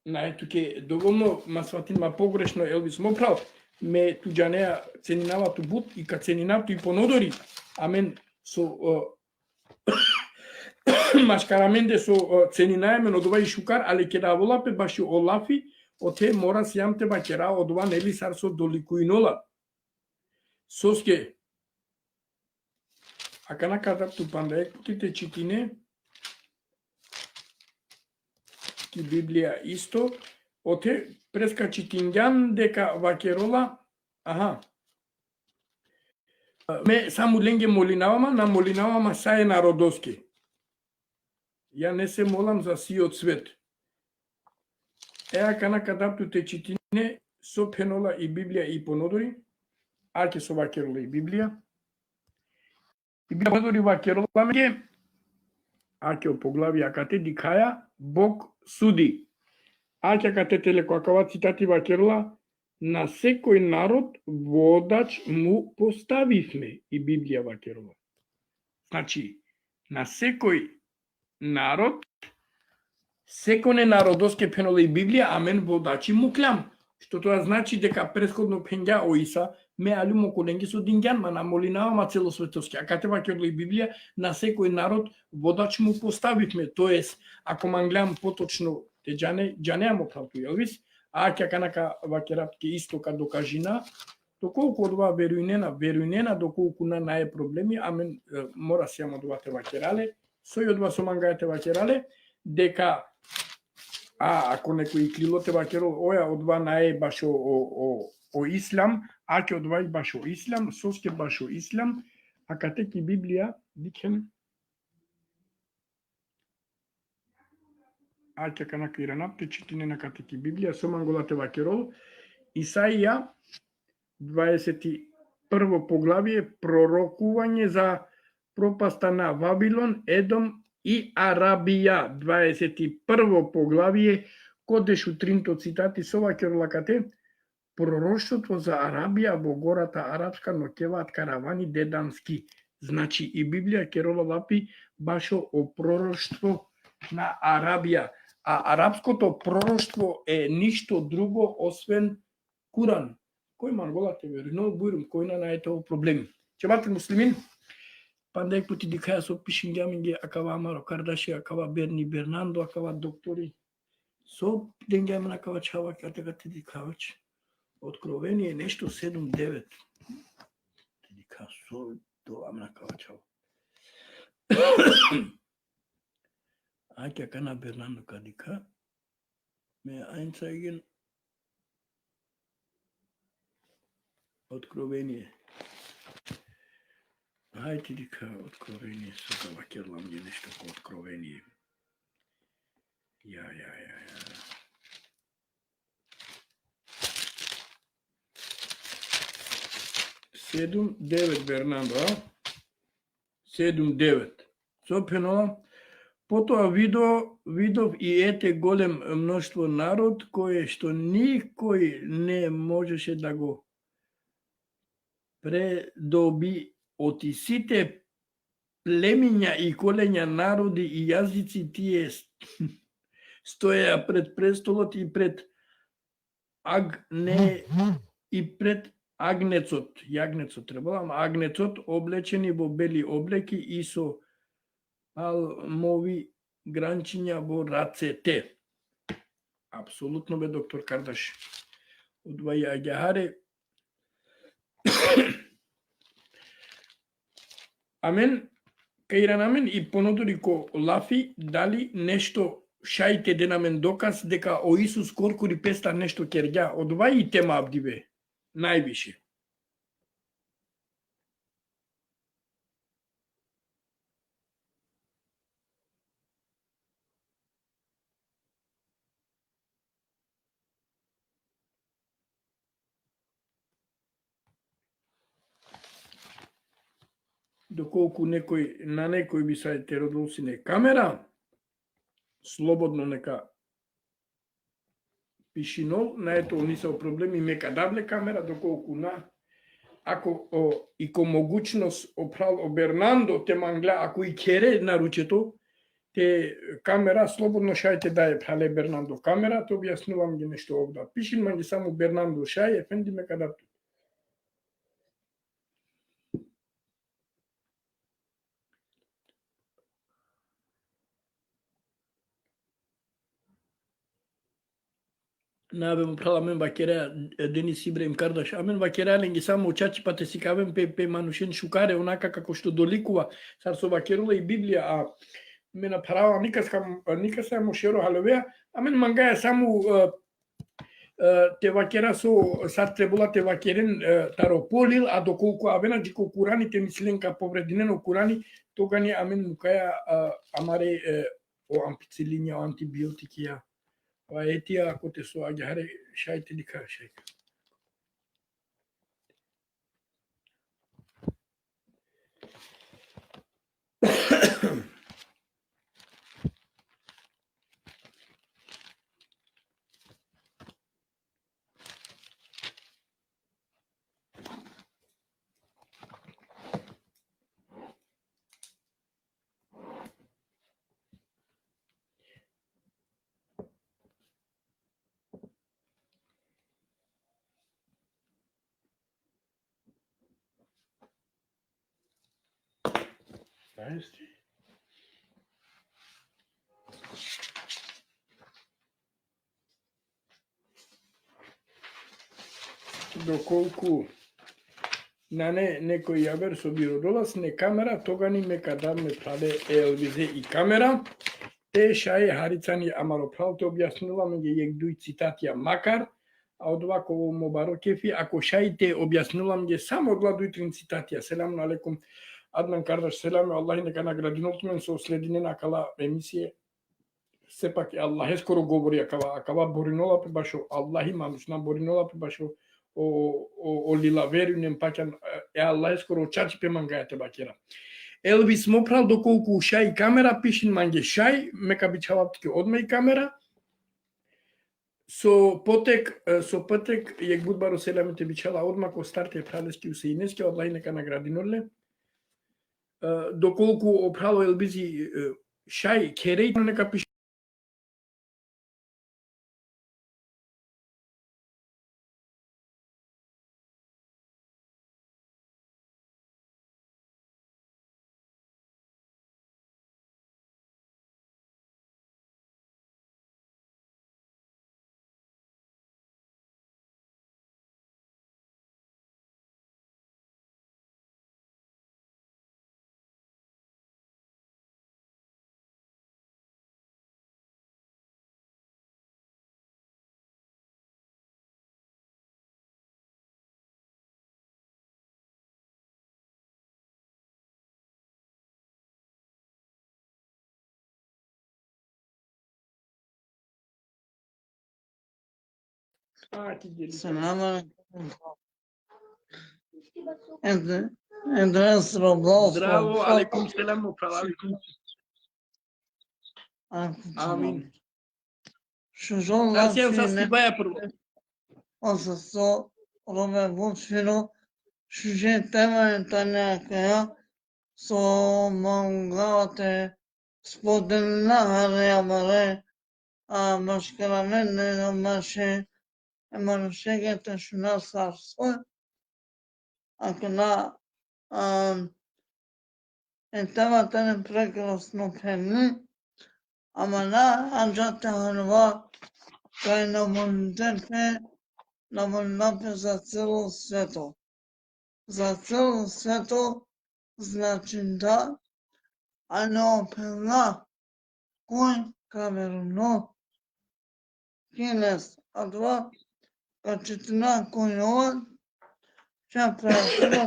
најту ке доволно ма сватин ма погрешно Елвис мо прав, ме туѓанеа ценинавато бут и ка ценинавто и понодори, амен со машкараменде со ценинаемен од ова и шукар, али ке да волапе баш олафи, оте мора си јамте бакера од ова нели сар со доликуинола. Соске, акана кадап панда екутите читине, ки Библија исто, оте преска читињан дека вакерола, аха, ме саму ленге молинавама, на молинавама сај народоски. Ја не се молам за сиот свет. Акана кадапту те читине, со пенола и Библија и понодори, аке со вакерола и Библија. И понодори вакерола меѓе, аке о поглави акате дикаја, Бог суди. Аке акате телекоакава цитати вакерола, на секој народ водач му поставивме и Библија вакерола. Значи, на секој народ, секој народоске пенола и Библија, амен водачи му клям. Што тоа значи дека претходно пенѓа Оиса ме алум околенги со дингјан, ма на молинавама целосветовски. А кате вакерола и Библија, на секој народ водач му поставивме. Тоест, ако ман гледам поточно, те џанеамо правту Елвис, а ќе канака вакерапке исто ка докажина, доколку од ова верујнена, доколку на наје проблеми, амен мора си јамо од ова те вакерале, сој од ова со мангајате вакерале, дека ако некој клилоте вакерол, оја од ова наје баш о ислам, аке од ова и баш о ислам, соске баш о ислам, а катеки Библија, дикен, аќе канака иранапте читине на катеки Библија, со манголате вакерол, Исаија, 21 поглавие, пророкување за пропаста на Вавилон, Едом и Арабија. 21 поглавие, кодеш утринто цитати со вакерлакате, пророштвото за Арабија во гората Арапска, но кеваат каравани дедански. Значи и Библија керова вапи баш о пророштво на Арабија. А арапското пророштво е ништо друго освен Куран. Кој манголате верно буйрум, кој на наето проблеми. Чебател муслимин, пандек пути дикаја со пишингјаминге, акава Амаро Кардаши, акава Берни Бернандо, акава доктори, со денгјамин акава чава, категати дикавач. Откровение нешто 7-9. Дика со доам на кава чава. Ајке кана Бернандо кадика, ме einzeigen Откровение. Хајте дика Откровение, со да вакерлам ги нешто по Откровение. Ја. 7-9 Бернандо, 7-9. Сопено, потоа видов и ете голем мноштво народ, кое што никој не можеше да го предоби од сите племиња и колења народи и јазици, тие стоеа пред престолот и пред агнецот, јагнецот требало, агнецот облечени во бели облеки и со палмови гранчиња во рацете. Апсолутно бе доктор Кардаш. Одваја Аѓахаре. Амен, кајран амен и понудори ко лафи дали нешто шајте денамен доказ дека о Исус коркури песта нешто керѓа. Одвај и тема абдиве. Највише. Доколку на некој би се теродолсине камера, слободно нека пишинол, на ето ни се проблеми мека дабле камера, доколку ако и ко могучност опрал Бернандо те мангла, ако и кере на ручето, те камера слободно шајте дај прале Бернандо камера, то објаснувам ги нешто овда. Пишин манги само Бернандо шај, ефенди мека да. Навем парламент бакера Денис Ибраим Кардаш. Амен бакерален ги само чачи па те си кавем пе манушен шукаре онака како што доликува сар со бакерула и Библија, а мена права ника само шеро халовеа, амен мангаја само те вакера со сар требула те вакерен таро полил, а доколку авена ко Кураните мисленка поврединено Курани, тога не амен мукаја амаре о ампицилинија, о антибиотикија. Па етија ако те со Аѓахаре шајте дика шајка. Доколку на некој јавер со биродолас не камера, тога ни мека да ме праде елвизе и камера, те шаје харицани амаро прал, те објаснуваме ги јегдуј цитатија макар, а од вако му баро кефи, ако шајте објаснувам ги само гладујтрин цитатија. Селаму алейкум. Аднан Кардаш, селаме, Аллахи нека награди нолтумен со слединена акала емисија. Сепак Аллахе скоро говори акава боринола пе башо Аллахи манушна боринола пе башо о лила верунем паќан Аллахе скоро чачи пе мангајате бакера. Елвис мопрал доколку шај камера пишин манге шај, мека бичаваптки одмеј камера. Со потек јек будбаро селамите бичала одмако старте пралески усеинески одлај нека наградинорле. Доколку опрало елбизи шај кереј нека пишин Selam aleyküm. Endres Roblox. Здраво, алейкум селам, мопрал. Амин. Шужон Сасијан са лапшине. скибаја прво. Осасо рове вучино. Шуже тема ентаня кая. Со мангавате. Споделна харя маре. Машкарамен не маше. Манушегете шуна сарсо. Акна ентама тане прекрасно пенни. Амана анжата ханва кај на монтерфе на монапе за цело свето. За цело свето значи да, а не опела кој камерно кинес, а два качетна којова ќе прашува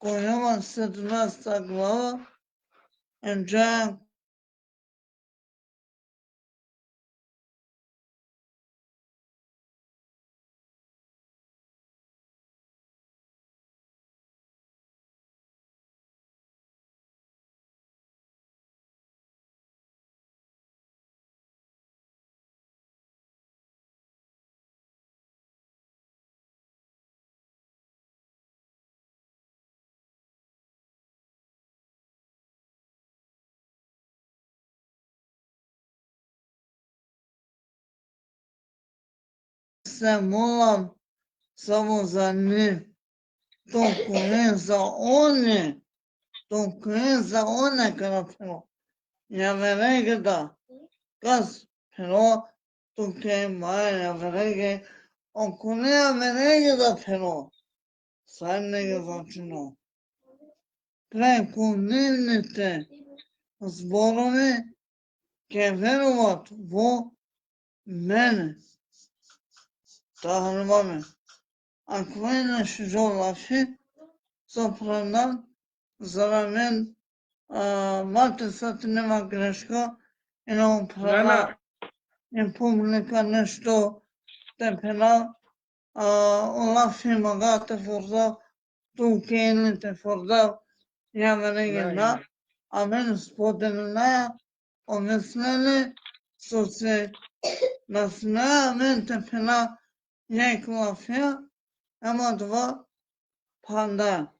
којова 17 глава енджа се молам само за нив. Толку не за оне. Толку не за оне карафено. Ја вереге да. Каз пено туке мај ја вереге. Ако не ја вереге да пено. Сај не ги зачино. Преку нивните зборови ќе веруват во мене. Tahrimame. Akvayna şujolafi soprana zaramen mate satnema greška eno prava in publika nešto tempena olafi magate forza tu kenite forza ja verigena amen spodena omeslene so se nasna amen tempena Јајклафија, ама два панда.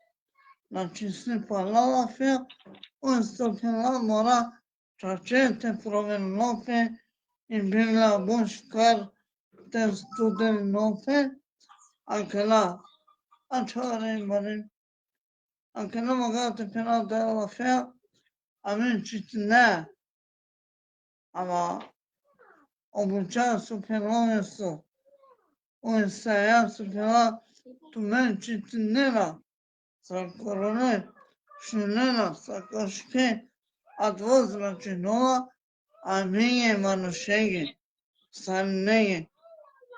Значи си палалафија, онстопила мора чачете провернопе и била бушкар те студенопе, акела, ачаре марин, акела магате пена делафија, амин читне, ама обучава су пеловесу. Onsaya sıfıra tümen çitinera sakorone şunera sakoşke advozla çinova amiye manushege sanneye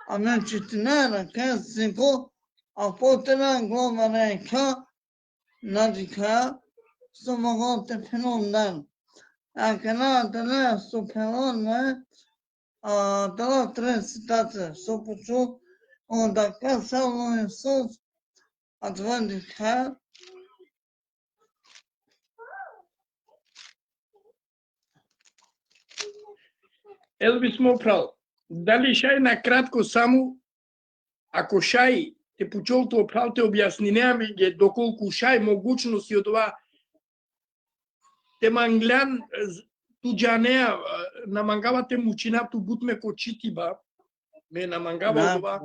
amen çitinera kesiko apotera glomareka nadika somogote penondan akana dana supelone dala tres citace sopuču onda kad samo Isus adventika Елвис Мопрал, дали шай накратко само, ако шай те почолто опрал те објаснинеаме ги доколку шай могучности од ова те манглян туѓанеа намангавате мучинату бутме ко читиба, ме намангава од ова.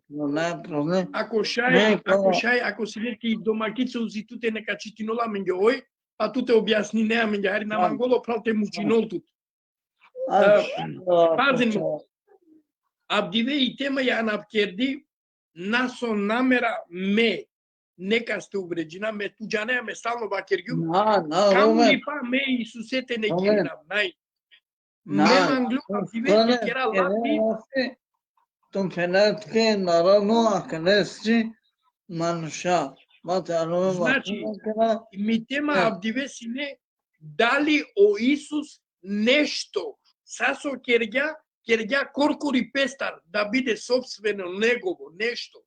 Не проблем. Ако си неки домакица узитуте нека читинола менѓе ој, па туте објаснинеа менѓе хари наманголо прал те мучинолтут. Пазин, абдиве и тема ја напкерди, насо намера ме, нека сте увреđена, ме туѓанеа ме стално бакергју, каму ли па ме Исусете не гирнав, нај. Ме манглю, абдиве те кера лапи. Том фенетке, наравно, ако не си мануша. Значи, ми тема абдиве сине, дали о Исус нешто сасо кергја коркори пестар да биде собствено негово нешто.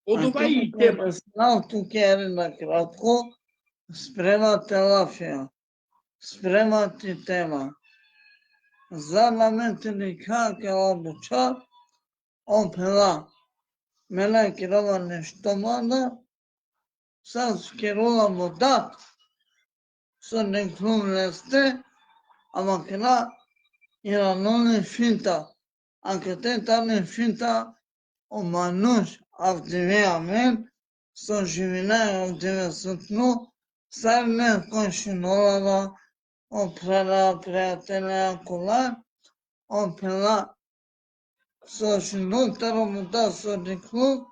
Од ова и тема. Знам тук е накратко, спремате лафија, спремате тема. За наметени како обуча, опела, мене кирова нешто мада, сас кирова му дат, со неклумлесте, ама кира era non è finta, anche te non è finta, o manuș activeament, să jivine activesutnu, să ne conșinoara, o prela prietele acula, o prela să și nu te rămuta să diclu,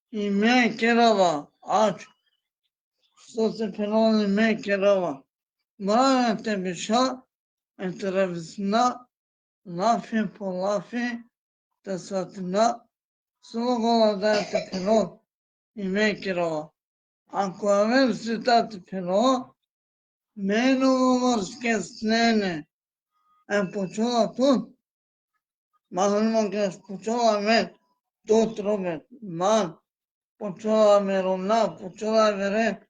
i mei cherava, aci, să se penole mei cherava. Mara te bișa, entrevista, lafi po lafi, te satina, slogola da te peno i mekirova. Ako avem citate peno, menu morske snene, počula tu, mahalma ke počula me, tot robet, man, počula me rona, počula vere,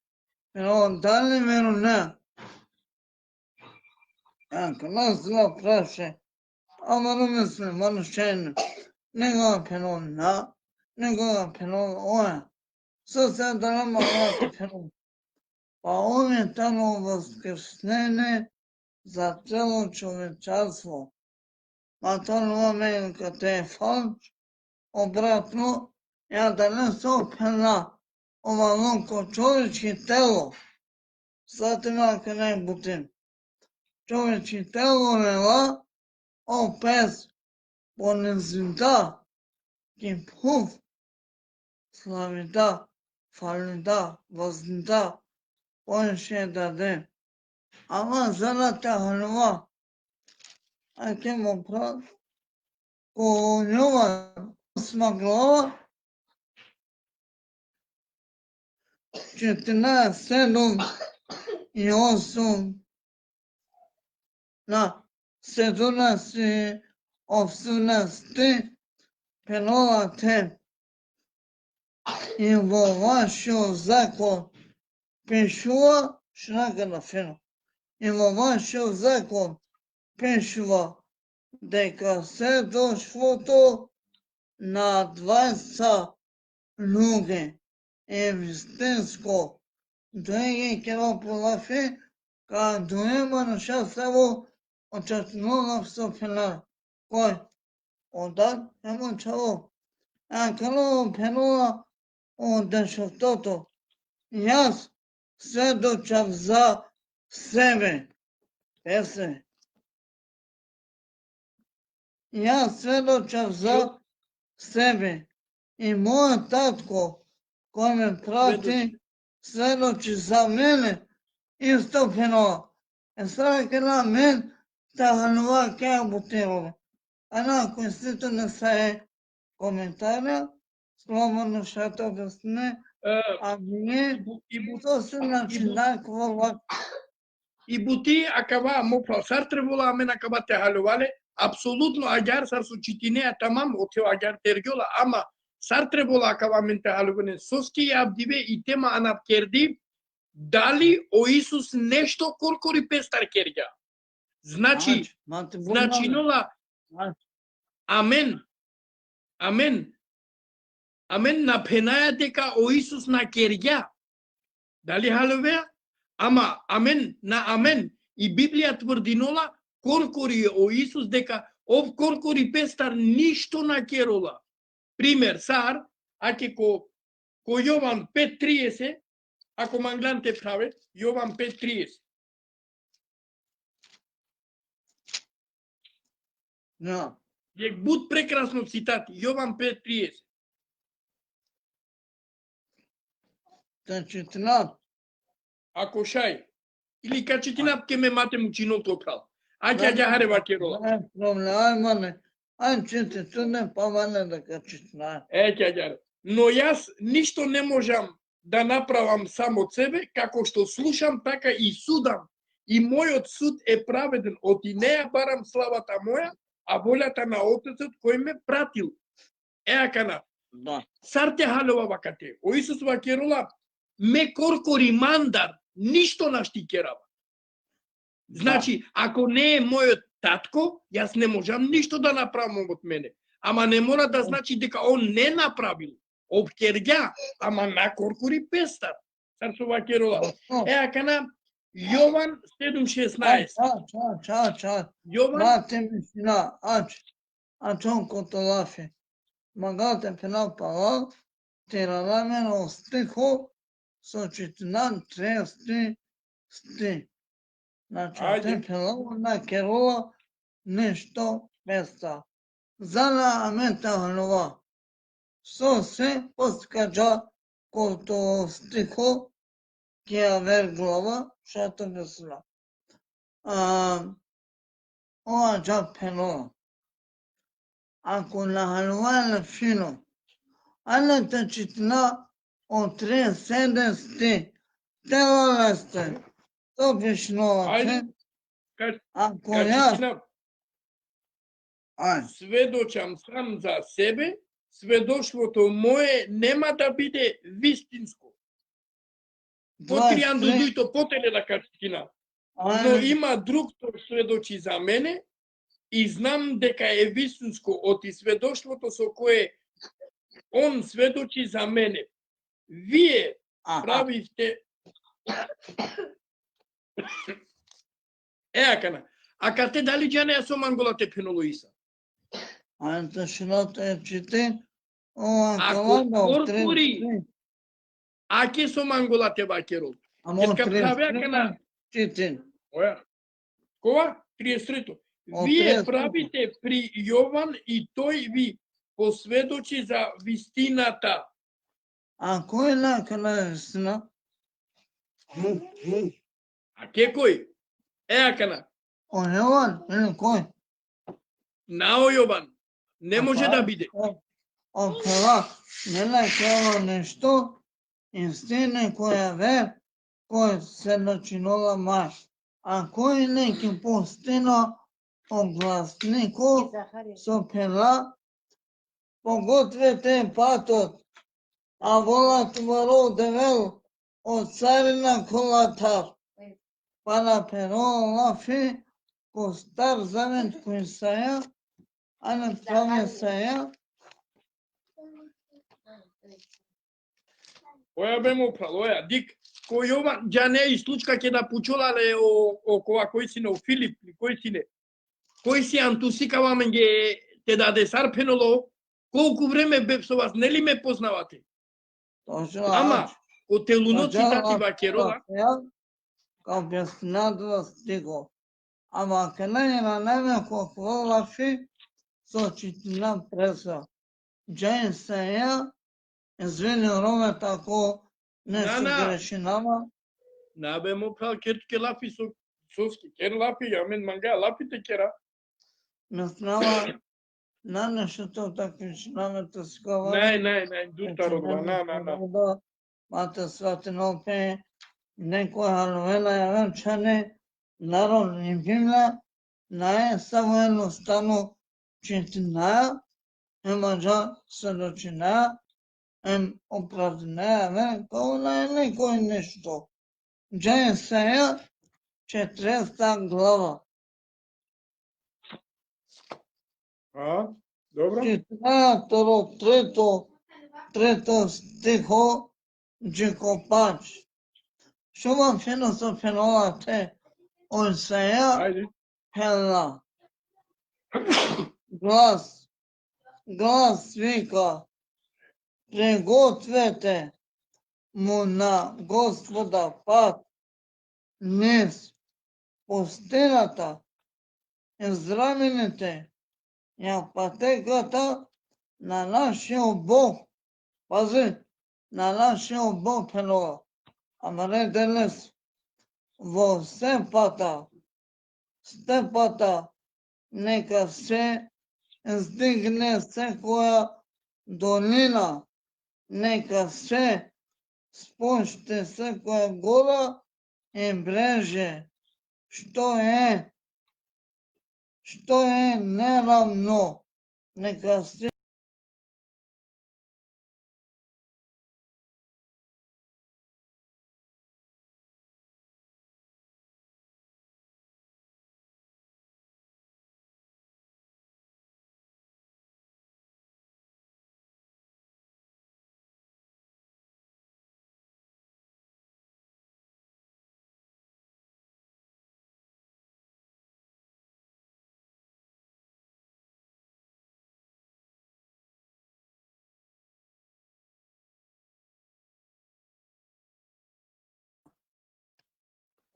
peno dali me rona. Ako nas zelo praše, ама не мислим, манушен, него пенон на, него пенон оя. Се да не могат пенон. Па он е тамо възкръснене за цело човечанство. Ма то нова мен като е фалш, обратно, ја да не се опена ова лонко човечки тело. Сатима къде е бутин. Човечки тело нела, опес понезинта, кипхув, славита, фалита, възнта, понше даде. Ама заната ханува, аке му прав, ко нюма смаглова, 14, 7 и 8 на 17, 18, пенолате и во вашиот закон пишува, шнака на фено, и во вашиот закон пишува дека се дошлото на 20 луѓе е вистинско, доеѓа ќе во полафи, кога доема на шаставо, очакнував со фена, кој одан емо чаво, а кано пенула од дешофтото, јас сведочав за себе, песе. Јас сведочав за себе и мојот татко, кој ме прати, сведочи за мене, исто пенула. Е срака на мен, таханува ке бутилове. Ana constituie не се коментара, слободно шато обясне, а ние то се начина кова. И бути акава мопра сар требола амен акава те халувале, апсолутно агар сар со читинеа тамам оте агар тергола, ама сар требола акава мен те халуване соски абдиве и тема анапкерди, дали о Исус нешто коркори пестар керга. Значи нола Амен. Амен. Амен на пенаја дека о Исус на кергја. Дали халевеа? Ама амен на амен. И Библија тврдинола коркори о Исус дека ов коркори пестар ништо на керола. Пример, сар, аке ко Јован 5:30, ако мангланте праве, Јован 5:30. Да. Јек буд прекрасно цитат, Јован 5:30. Да читнат. Ако шај, или качетинап ке ме мате мучиното крал. Аќе ја харева керола. Не проблем, мане. Ан чите туне паване да качитнат. Ќе ја. Но јас ништо не можам да направам сам од себе, како што слушам, така и судам. И мојот суд е праведен, од и не ја барам славата моја, а волјата на Отецот кој ме пратил. Еакана, Да. сар те халова вакате. О Исус вакерола, ме коркори мандар, ништо нашти керава. Значи, ако не е мојот татко, јас не можам ништо да направам од мене. Ама не мора да значи дека он не направил. Обкергја, ама на коркори пестар. Сар со вакерола. Еакана, Јован 7:16. Ча. Јован Мате мисина, ачон котолафе. Магате пена пала, терарамен остихо, со читнан 30 сти. Значи, те пела на керола нешто песта. Зана амента ханова. Со се поскаджа кото стихо, ке авер глава, шато гасла. Ова джа пено. Ако на халуана фино, ана те читна от 37 сти, тела сте, то пишновате. Ако јас сведочам сам за себе, сведоштвото мое нема да биде вистинско. Потријан додујто потеле да качкина. Но има друг тој сведочи за мене и знам дека е вистинско од сведоштвото со кое он сведочи за мене. Вие правивте Еакана. А кате дали джане ја со манголате пеноло Иса? Анта шиното е чите, Ако корпори, аке со манголате вакерол. Ке правеакана чите. Оја. Кова? 33-то. Вие правите при Јован и тој ви посведочи за вистината. А кој накана вистина? А ке кој? Еакана. О Јован или кој? Нао Јован. Не може да биде. Окева, не накава нешто, истина која ве, кој се начинува маш. А кој неки постина огласнико со пела, погответе патот, а волат моро девел од царина колатар. Па на перо лафи, ко стар завет кој саја, а на праве саја. Оја бе му прал, оја, дик, кој Јован, джа не и случка ке да пучолале о кова кој сине, о Филип, кој сине, кој си антусикава менге те даде сар пеноло, колку време бе со вас, нели ме познавате? Ама, о телуноци тати вакерола, као беснадва стиго. Ама канање на немеко хвалафи, со читина преса. Джајн саја, извини роме тако нешто грешинама. Набе му прал ке лафи со соски, ке лафи, ја мен манга, лафите кера. Мислама, на нештото тако грешинама те скова. Не, дута родба, на. Мате сватино пе, некој халвена ја венчане, народ ни бимля, наје само едноставно читина, ема джа сведочина, оправдана, као на некој нешто. Джаје саја, 40 глава. А, добро. Читая трето стихо, Джекопач. Шума философинола те Осея Ајде. Хела. Глас вика, пригответе му на Господа пат, днес пустината, израмените, ја пътеката на нашия Бог. Пази, на нашия Бог пенува. Ама не денес, во степата, нека се издигне секоја долина, нека се спушти секоја гора и бреже, што е неравно, нека се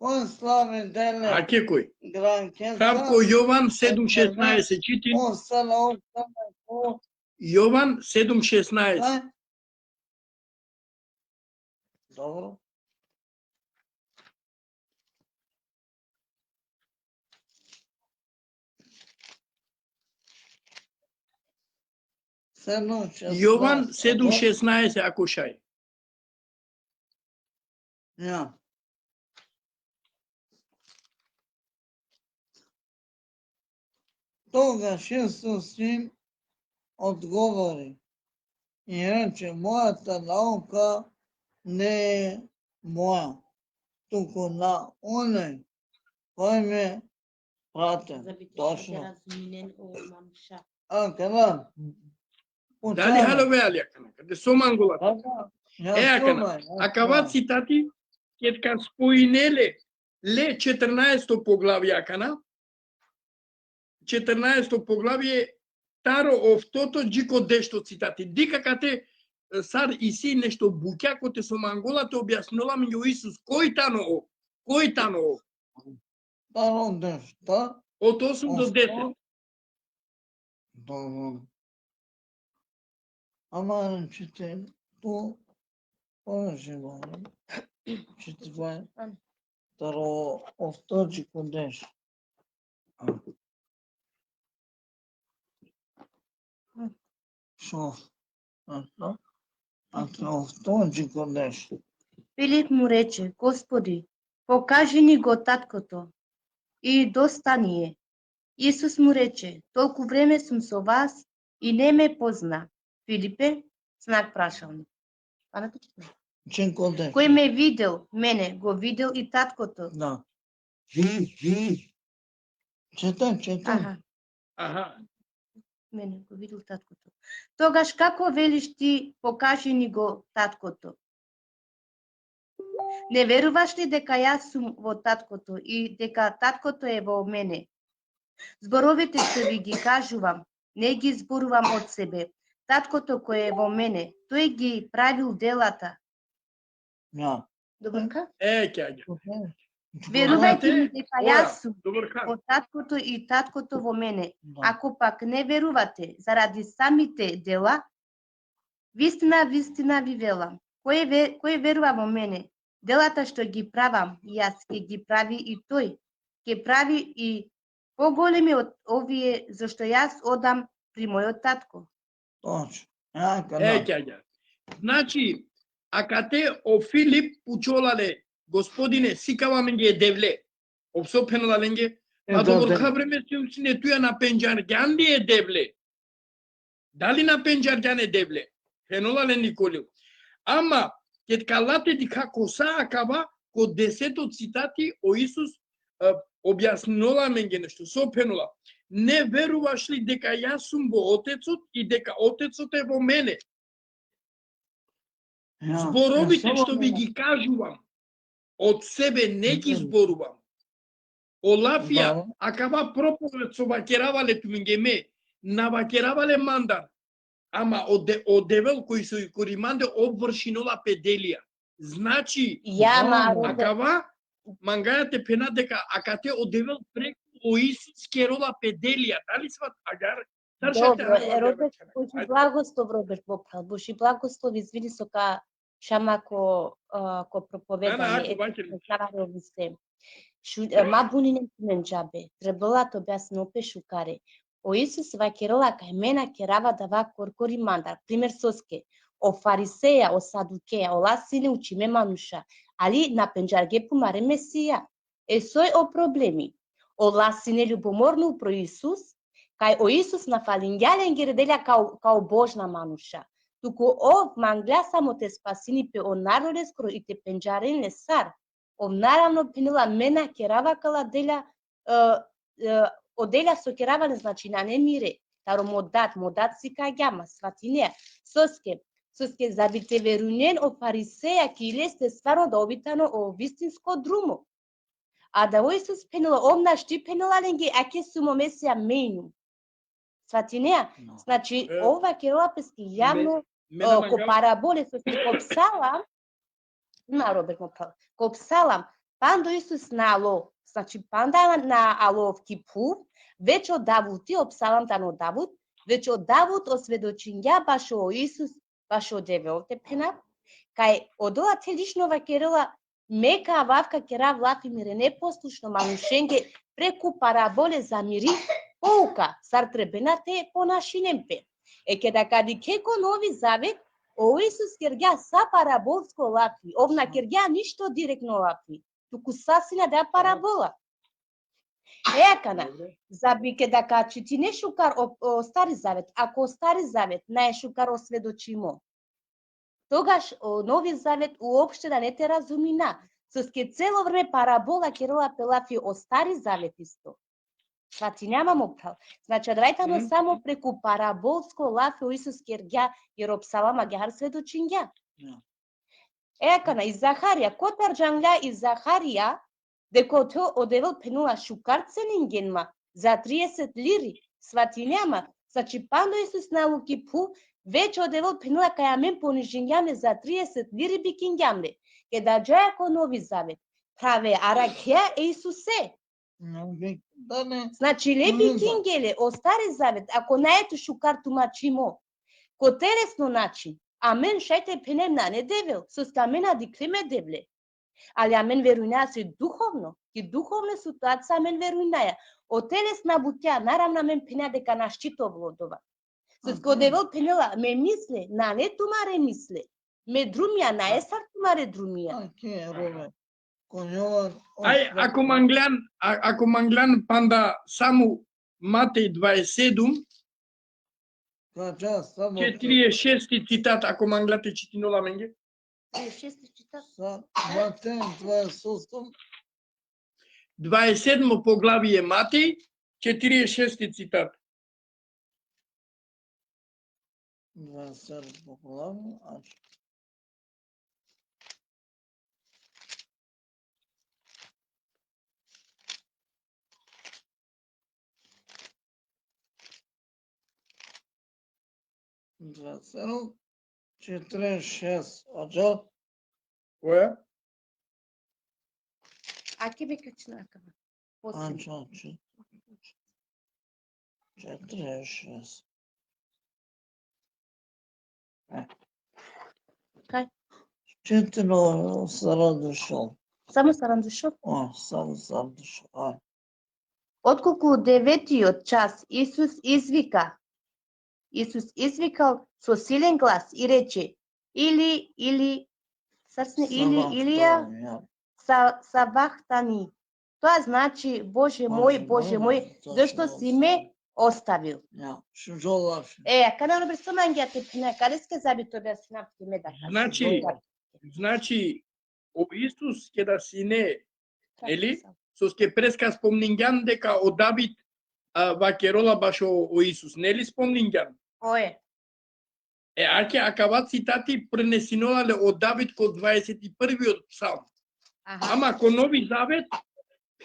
Кој слави деле Аќе кој? гранкеца, Савко Јован 7:16 чити. остана, Јован 7:16. Добро. Јован 7:16 ако шај. Ја. Тогаш Исус им одговори и рече, мојата наука не е моја, туку на оној кој ме прате. Точно. Када? Дали халове алјакана, каде соманголата. Акана, акава цитати, кетка споинеле, ле 14 поглавје акана, 14 поглавје, таро офтото джико дешто цитати. Дика кате сар и си нешто буќа, коте соманголата објаснила ми Исус, кој тано? Таро дешто. Од 8 до 10. Добро. Ама чите, то пожелање. Чите таро офтоджико деш. Шо? Офтоджико деш. Филип му рече, Господи, покажи ни го таткото и доста ни е. Исус му рече, толку време сум со вас и не ме позна. Филипе, знак прашалник. Кој ме видел, мене, го видел и таткото. Да. Чета. Аха. Мене, го видел таткото. Тогаш како велиш ти, покажи ни го таткото? Не веруваш ли дека јас сум во таткото и дека таткото е во мене? Зборовите што ви ги кажувам, не ги зборувам од себе. Таткото кој е во мене, тој ги правил делата. Ja. Добрка? Ќе. Верувајте ми дека јас сум во таткото и таткото во мене. Ако пак не верувате заради самите дела, вистина ви велам. Кој верува во мене, делата што ги правам, јас ќе ги прави и тој. Ќе прави и поголеми од овие, зашто јас одам при мојот татко. Точно. Ќе. Значи, акате о Филип учолале, Господине, сикава менге е девле. Обсопено да ленге. Па добро време си не туја на пенџарѓан ли е девле? Дали на пенџарѓан е девле? Фенола ле Николио. Ама, кет калате ди како са акава, ко 10 цитати о Исус објаснола менге нешто, сопенула. Не веруваш ли дека јас сум во Отецот и дека Отецот е во мене? Зборовите што ви ги кажувам, од себе не ги зборувам. Олафија, акава проповед со вакеравале тунгеме, на вакеравале мандар, ама одевел кој со кориманде обврши нола педелија. Значи, акава мангајате пена дека акате одевел преку о Исус керола педелија. Дали сват агар? Добро, Роберт, Божи благослов, Роберт Бопрал, Божи благослов, извини со ка шама ко проповедаме, наваровисте. Мабунинен менџабе, требала то бяс нопе шукаре. О Исус ва керола кај мена керава да ва коркори мандар, пример соске, о фарисеја, о садукеја, о ласине учиме мануша, али на пенџарге пумаре Месија. Сој о проблеми. O lasine ljubomornu pro Isus, kaj o Isus na falingjalen geredelja kao Božna manuša. Tuku ov mangля само те спасини пе онароле скоро и те пенџарен лесар. Ов наравно пенила мена керава кала деля оделя со кераване значи на немире. Таро модат си каѓама, сватинеа. Соске забите верунен о фарисеја ки лесте стварно да обитано о вистинско друмо. А да о Исус пенила омна шти пенила ленги аке сумо Месија мејну. Сватинеа? Значи, ова керола пески јавно ко параболе со ко псалам, Роберт Мопрал, ко псалам, пандо Исус на ало, значи панда на алов кипу, веќе од Давути, о псалам тано Давут, веќе од Давут осведочиња баш о Исус, баш о девелте пена, кај одола телишнова керола мека вавка кера влафи мире непослушно манушенге преку параболе замири полка, сар требена те понашинемпе. Ке да кади кеко Нови Завет, о Исус кергја са параболско лафи, овна кергја ништо директно лафи, туку сасина да парабола. Екана, заби ке да качи ти не шукар о Стари Завет, ако о Стари Завет не шукар осведочимо, тогаш о Нови Завет уопште да не те разумина. Соске цело време парабола керола пелафи о Стари Завет исто. Свати нямам прав. Значи, адрајтано само преку параболско лафи о Исус кергја Еропсалама гјар сведочиња. Екана, и Захарија, котар джангля и Захарија, деко то одевел пенула шукарценингенма за 30 лири. Свати няма. Значи, пандо Исус на Лукипу, веќе одевел пенула кај амен понижињаме за 30 лири бикињамле. Ке да джаја ко Нови Завет. Праве аракија е Исусе. Значи, лепи кингеле, о Стари Завет, ако наето шукар тумачимо, ко телесно начин, амен шајте пенем на не девел, со скамена дикреме девле. Али амен верујнаја се духовно, и духовна ситуација амен верујнаја. О телесна бутја, наравно амен пеня дека наштитовло од ова. Со ско девел пенела, ме мисле, на не тумаре мисле, ме друмија, на есар тумаре друмија. Ако манглан панда саму Матеј 27, 46 цитат, ако манглате читинола менге. 46 цитат. Матеј 28. 27 поглавие Матеј, 46 цитат. 27 поглавие, Двадцать 46. Оджо? Која? Аке бе качна акава. Анчо, 46. Кај? Четино сара дошол. Само сарам дошол. Само сам дошол. Отколку 9-тиот час Исус извикал со силен глас и рече: Илија Савахтани. Тоа значи Боже мој, зашто си ме оставил? Каде не пресомањате пина, каде ске заби тоа да си напти медака? Значи, о Исус ке да си не, ели? Со ске преска спомнињан дека о Давид вакерола баш о Исус. Нели спомнинќан? Ое. Аќе акава цитати пренесинолале од Давид кod 21-виот псалм. Аха. Ама ко Нови Завет,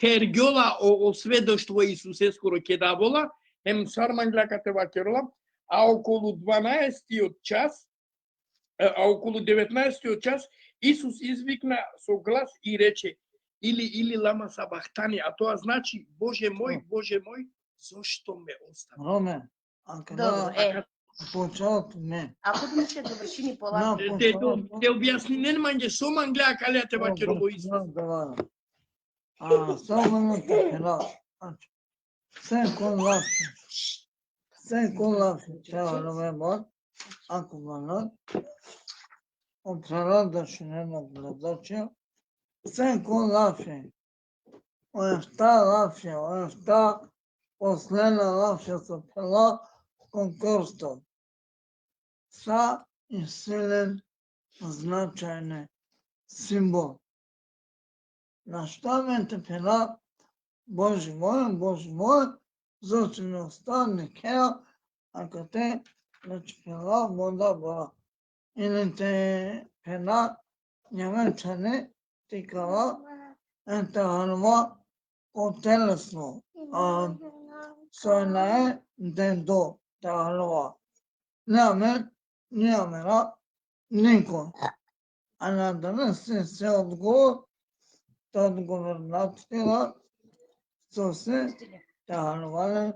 пергјола о сведоштво Исусе скоро ќе давола, ем сарманглакате вакерола, а околу 12-тиот час, а околу 19-тиот час, Исус извикна со глас и рече, или лама сабахтани, а тоа значи, Боже мој, зошто ме остави? Роме, Добро, почнат ме. Ако да се доврши ни полако. Те објасни не манје со манглеа калете вакерово Исус. Само така, се колафи, трябва да ме мод, ако манат, отрадаше едно гледаче, се колафи, ојашта, последна лафја со пела, конкурсто. Са и силен, значајне символ. На што ме те пела, Боже мој, зашто не остане кеа, ако те значи пела вода бора. Или те пела Немечане, ти кала, ете харва от телесно. Сојна дендо, те харва. Нямера, никој. А на денес се одговор, одговор натфила, со се те харвале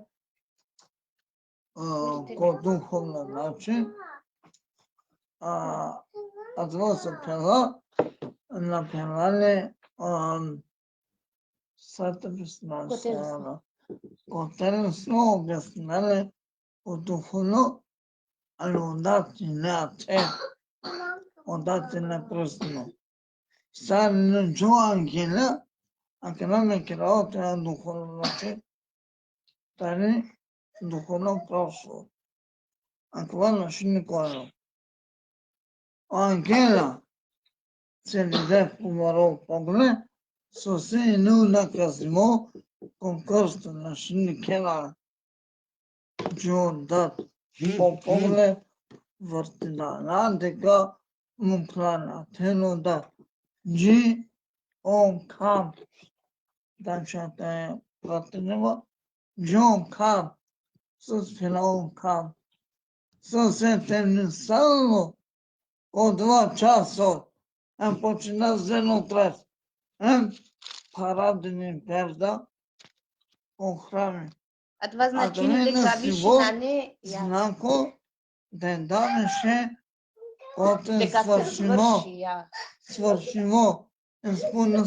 ко духовна начин, а тоа се пела, напевале Свето писмо, котелесно објасниле по духовно, али одати не прстно. Сар не Джоангеле, ако не ме кирао, тоа духовно начин, тари духовно прошло. Ако ванаш никој. Ангела се лиде помарал поглед, со се и не наказимо, конкурсто на шиникела Джон дат по поглед вртина, дека му плана, тено да джи он кам, дачата е вртинева, Джон кам, со спина он кам, со се тенисално, од 2 часот, почина зено трес, парадни перда, охрани. А това значи не дека вишина не... Знако, ден данеше, оте Дека се сврши, свршимо, изпълнено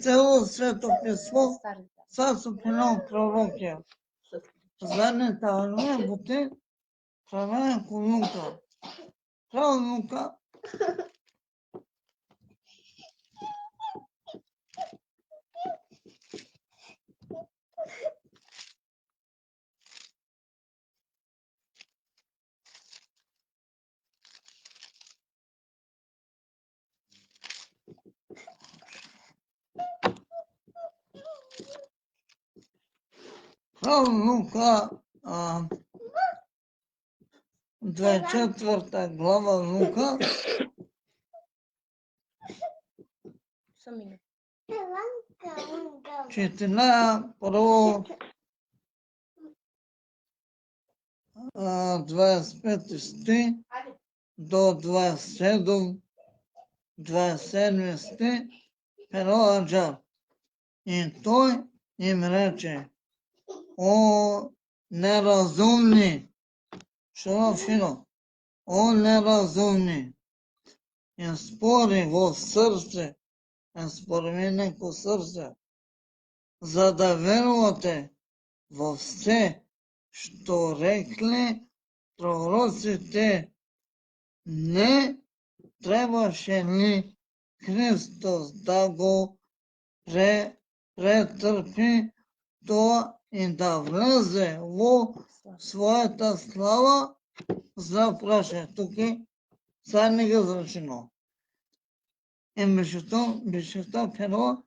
цело свето писмо, са супено пророкија. Заднета армија бути, правене конука. Правнука. Лука, 24 глава Лука, четина прво 25 стих до 27 стих, пероаджа. И тој им рече, о неразумни, што фино, о неразумни, ја спори во срце, ја спори неко срце, за да верувате во се што рекле пророците, не требаше ли Христос да го претрпи тоа и да влезе во својата слава, запраше. Тука сега не го зрачено. Беше тоа перо,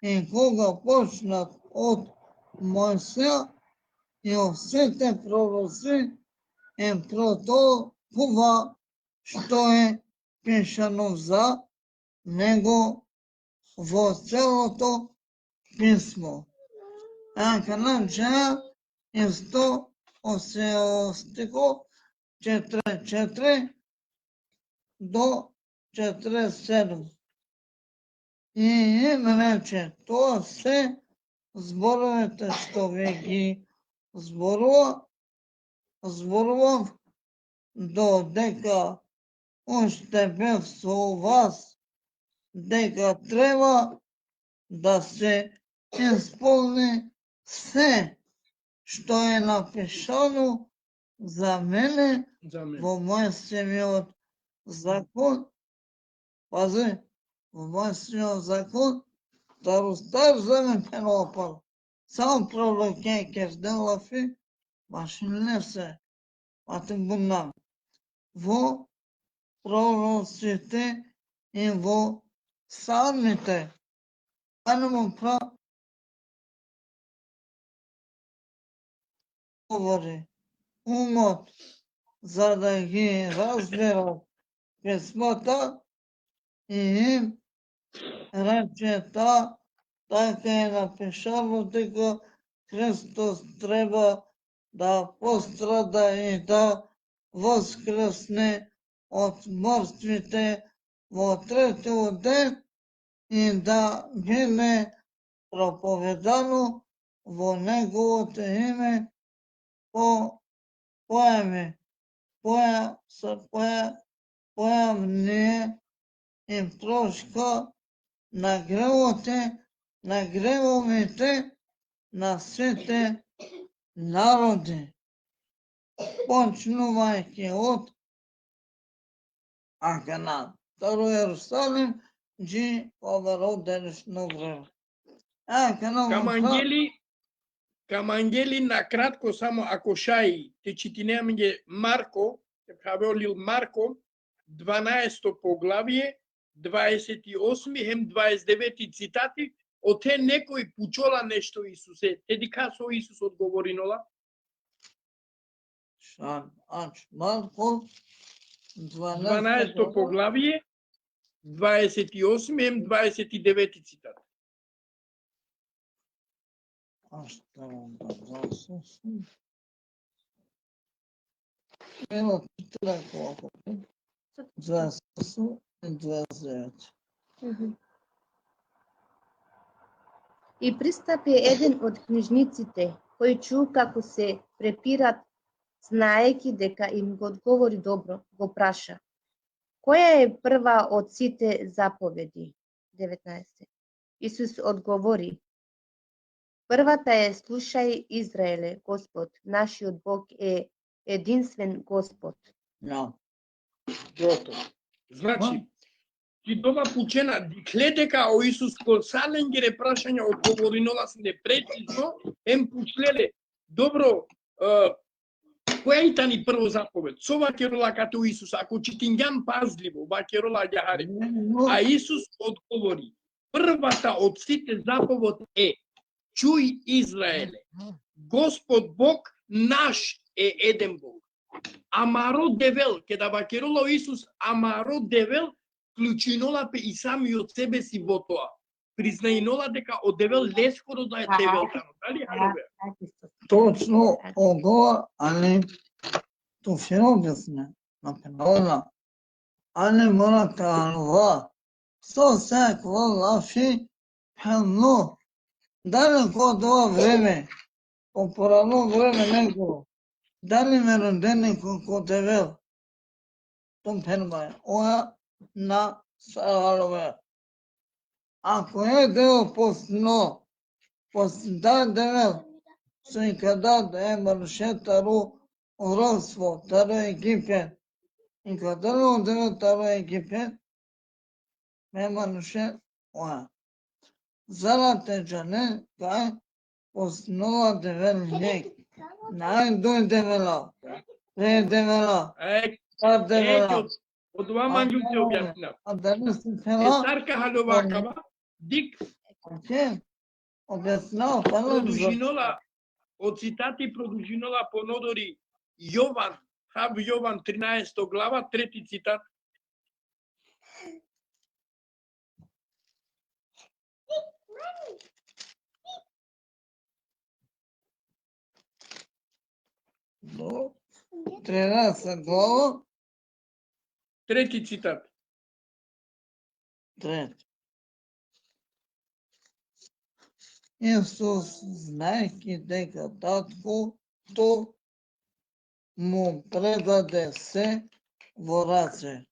и кога почнат од Мојсија и овсете пророци про тоа што е пишано за него во целото писмо. Канаджа исто стихо 44 до 47. И им рече, тоа се зборовете што ви ги зборував додека уште бев со вас, дека треба да се исполни се што е напишано за мене За мен. во Мојсијевиот закон. Пази, во Мојсијевиот закон, Стар Завет Пенопал, само пророке Кевделафи, машинле се, пати бунам. Во пророците и во псалмите, анемо говори умот, за да ги разберат писмата и им рече така е напишано дека Христос треба да пострада и да воскресне од мртвите во третиот ден и да биде проповедано во неговото име појавние и прошка на гревовите на сите народи, почнувајќи од Аканан, Старо Јерусалим, во денешно време. Камангели на кратко само ако шај, те читинеамиње Марко, Хавеолил Марко, 12 поглавие, 28 хем 29 цитати, од те некој пучола нешто Исусе. Тедика со Исус одговоринола? Марко, 12 поглавие, 28 хем 29 цитати. И пристапи еден од книжниците, кој чу како се препират, знаејќи дека им го одговори добро, го праша: која е прва од сите заповеди? 19. Исус одговори: првата е: слушај, Израеле, Господ, нашиот Бог е единствен Господ. Значи, ти дома пучена, дикле дека о Исус колсален ги прашања одговоринола се непрецизно, пучлеле, добро, која е тани прво заповед? Со вакерола като Исус, ако читингјам пазливо, вакерола ќе хари. А Исус одговори: првата од сите заповед е: чуј, Израеле, Господ Бог наш е еден Бог. Амаро девел, ке да вакерола Исус, амаро девел, клучинола пе и самиот себе си во тоа. Признаинола дека од девел лескоро да е девел тамо. Дали Ханове? Точно ого, али то феномене на пенола. Али морате алва. Со секоја лафи пелно. Далеко од ова време, по порано време него, дали ме родени како девел, том пенбај, оја на саралове. Ако е дел посно, да девел, со и када да е маршетару робство, таро Египет, и када да девел таро Египет, ме маршет, оја. Зарате джане, кај поснова девел нек. Најдој девела, ре девела, тар девела. Од ова манјуце објаснав. А дали се фела? Старка Халовакава, дик. обяснял панам за Продолжинола, от цитати продолжинола по Нодори Јован, Хаб Јован 13 глава, 3 цитат. до 13 глава, 3 цитат. 3. Исус, знаеки дека таткото му предаде се во раце.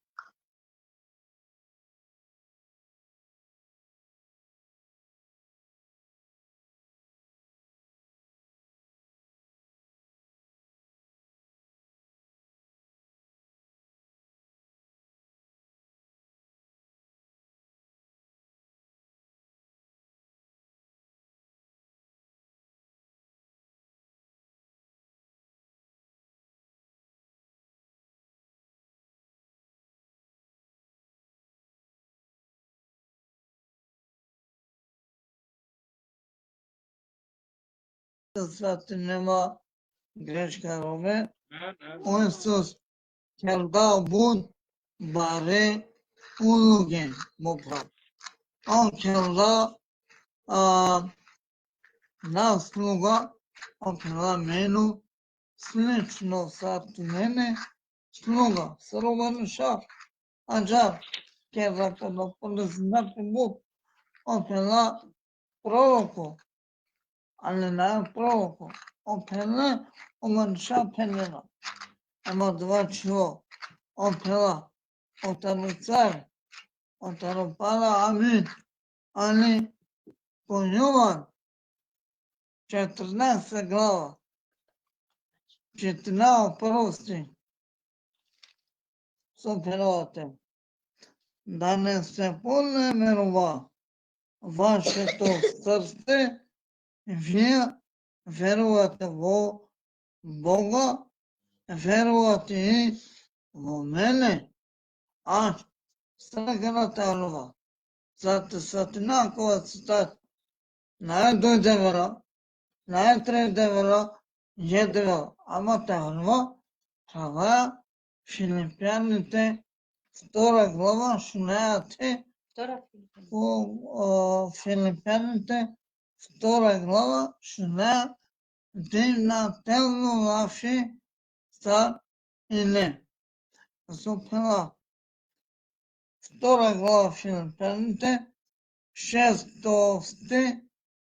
Свати нема грешка робе. Исус ќе дал бун баре улуѓе му прав. Он ќе да наслуга, он ќе да мену слично сату мене слуга сробаныша аджар ќе да полезнати бу он ќе да пророко ali na proroku opela omanša penela ama dva člo opela otanu car otanu pala amin ali po Jovan 14 glava 14 prosti соперовате да не се понемерува вашето сърце. Вие верувате во Бога, верувате и во мене. Аз саканата алува. Зато сатина кога цитат најдојде вера, најтреде вера, једре, ама те алува, това Филипјаните 2 глава шунајате Филипјаните 2 глава шуна динателно лаше са или супела 2 глава Филипјаните 6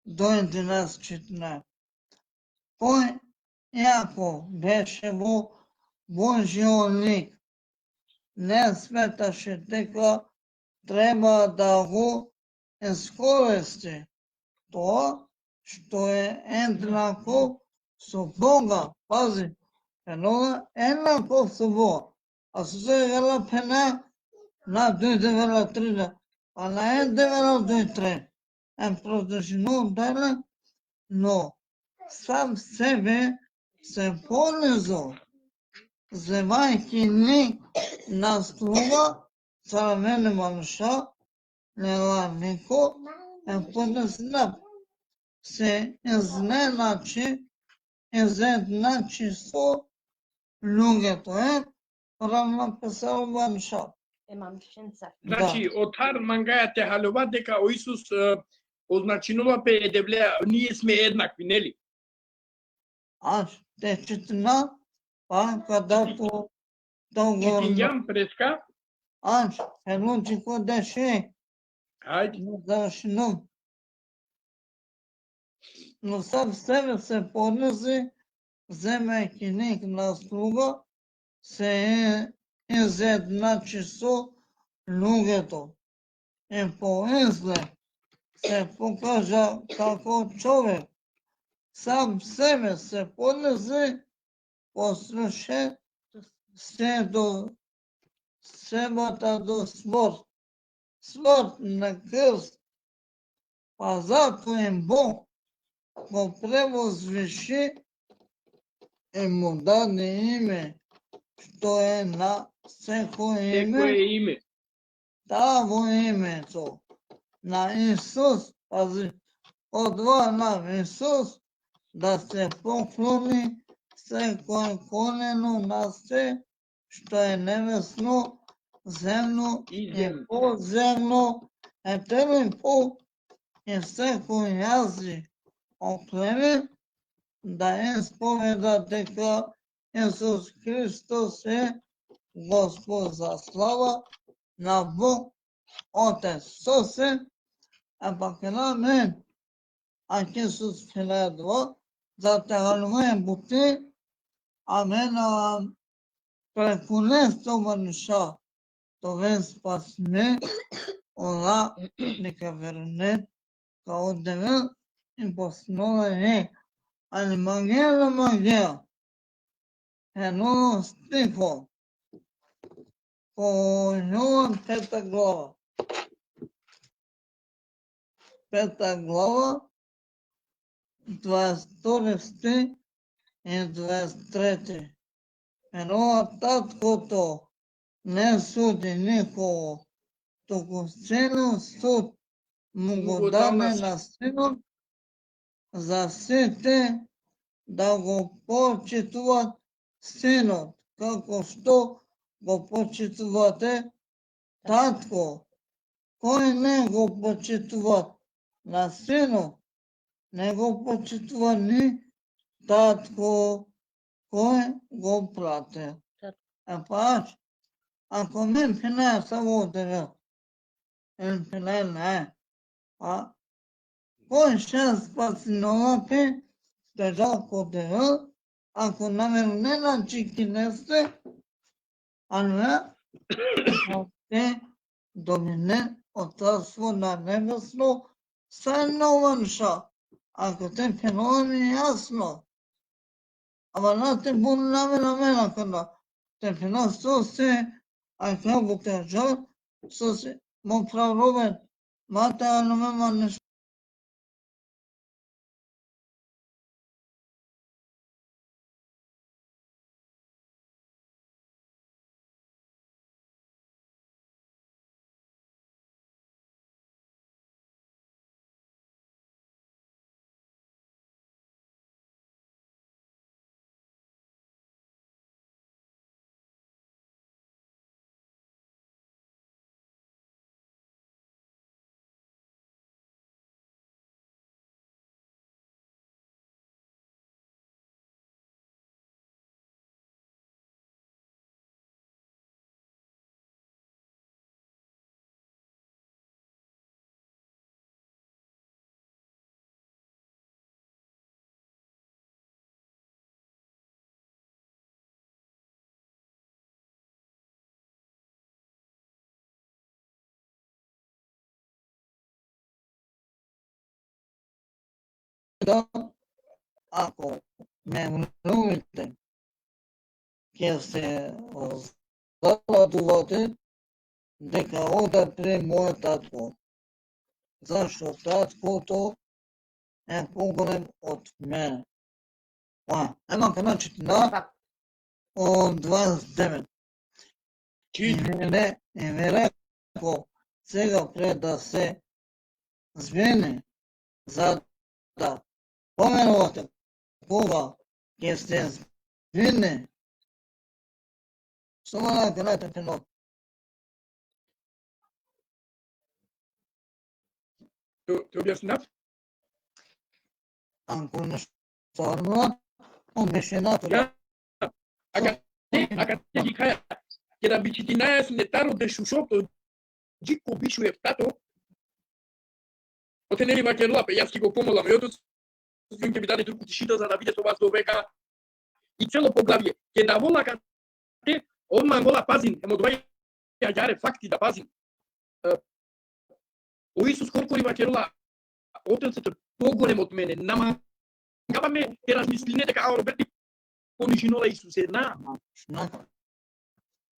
до 11-14. Тој иако беше во Божјиот лик, не сметаше дека треба да го искористи тоа што е еднаков со Бога. Пази, едно еднаков со Бога. А со се вела пена на дојде вела 3, а на едне вела дојде 3. Продолжино дале, но сам себе се понизил, земајќи лик на слуга, царвени мануша, нела нико, понеснап. Се изначи со луѓето равнописал мануша. Значи, отар мангајате халува дека Исус означинува пе едевле, ние сме еднакви, нели? Аз те читна, па кадато Читињам преска. Аз едночико деше. Ајде. Завршено. Но сам себе се подноси, земајќи лик на слуга, се изедначи со луѓето. И по изглед се покажа како човек. Сам себе се подноси, послуше се до себата до смрт. Смрт на крст. Па зато им Бог го превозвиши и му даде име, што е на секој име. Да, во името на Исус, пази, Odvojena Isus, da se pokloni sve koljenu na sve što je nebesno, zemno i podzemno, eterni put i sve koji jazi okleve, da ispovedate kao Isus Hristos je Gospod za slava na Bog Otec Sose, a amen. Anche Isus Credo, zatehalme buti, amen, precunesto manisha, to ves pasme, ola, neka verne, kao deve, imposnova je, ali magia, eno stiho, ko Jovan 5. glava. 5. glava, 22 стих и 23. Eno taткото не суди никого, туку целиот суд му го даде на синот за сите да го почитуваат синот, како што го почитувате татко. Кој не го почитува на синот, не го почитува ни татко кој го прате. Паш, ако мен пинае само деня, или пинае не, кој ще спаси новапи, ще жалко деня, ако на мен не начики не сте, а не, те домине от Царство на небесно, са нованша. Ако те пинувани ясно, ама на те бун на мен, ако те пина сосе, а како те жал, сосе, мо правробен, мате на мен нешто. Ако ме внимавате, ќе се зарадувате дека ода при мојот татко, зашто таткото е поголем од мене. Ема ка начити на од 29. И ми реко сега пред да се звене, за да поменувате кога ќе се звене, само на граната пенот. Ти објаснат? Ако нешто арно, објашенато. Ака те ги каја, ќе да бичи 11 нетаро де шушото, джико бишуе тато, оте нели макерла, јас ќе го помолам, јотоц ќе ми даде друг тишина за да види тоа до века и цело поглавје. Ќе да вола те, одма вола пазин, емо два јаре факти да пазин. О Исус колку макерла, отецот е поголем од мене, намагаваме ќе размислине дека Роберти понижинола Исус една.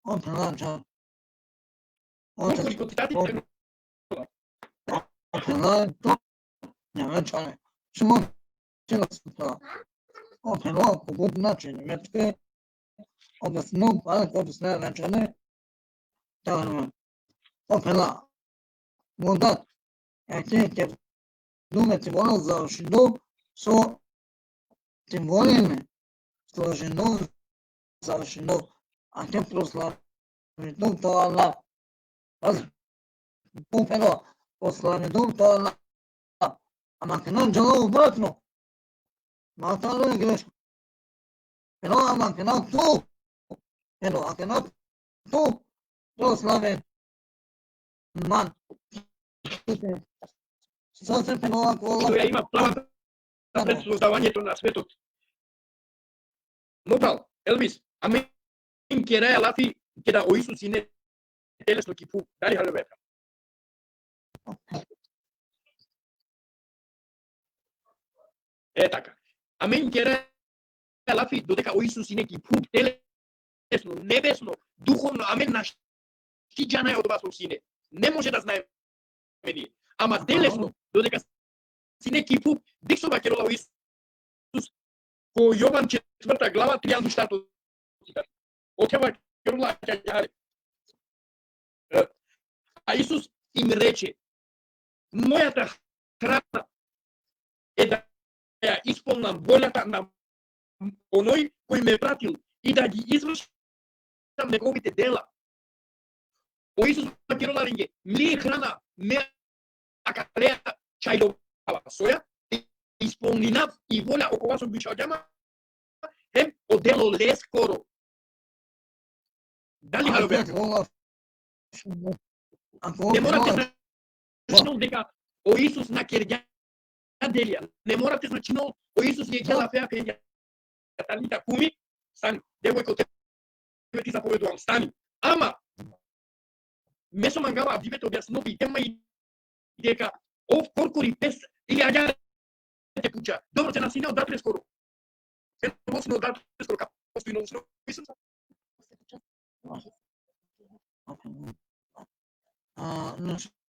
Отелача. Колку цитати Отелача. Немечане. Само цела сута. Отелача по год начин. Немечке. Обяснувам, когато сне речене. Отелача. Водат. Ќе думе ти волел завршено со тим волеме, сложено, завршено, а те прославено тоа на Pero посланието тоа ама ќе наđelo обратно. Мата да е грешно. Pero ама ќе на то. Pero а ќе на то прославен ман. Сосем pero ако Тоа има план пред создавањето на светот. Мопал, Елвис, амен ќе раја лафи ќе да о Исус и не телесно кипу. Дали халебека? Е така. Амен ќе раја лафи додека о Исус и не кипу телесно, небесно, духовно, амен на шиџана е од вас сине. Не може да знаеме ние. Ама телесно, додека си не кипу, дексова ќе рола о Исус по Јован 4 глава 34. Отева ќе рола ќе јаре. А Исус им рече, мојата храна е да ја исполнам волјата на оној кој ме пратил и да ги извршам неговите дела. О Исус ќе рола ринге, ми е храна, ме акалеа чајдова соја, исполнинав и волја околу вас обичаѓама, хем одело лес скоро. Дали халобе? Не морате значинол дека о Исус на керѓа делија. Не морате значинол о Исус не гела феа пења. Каталита куми, стани. Девојко тебе ти заповедувам, стани. Ама месо мангава дивете објаснови тема и дека ов коркори пес или аѓа те пуча. Добро се насине одатле скоро. Се насине одатле скоро као постои ново Исус.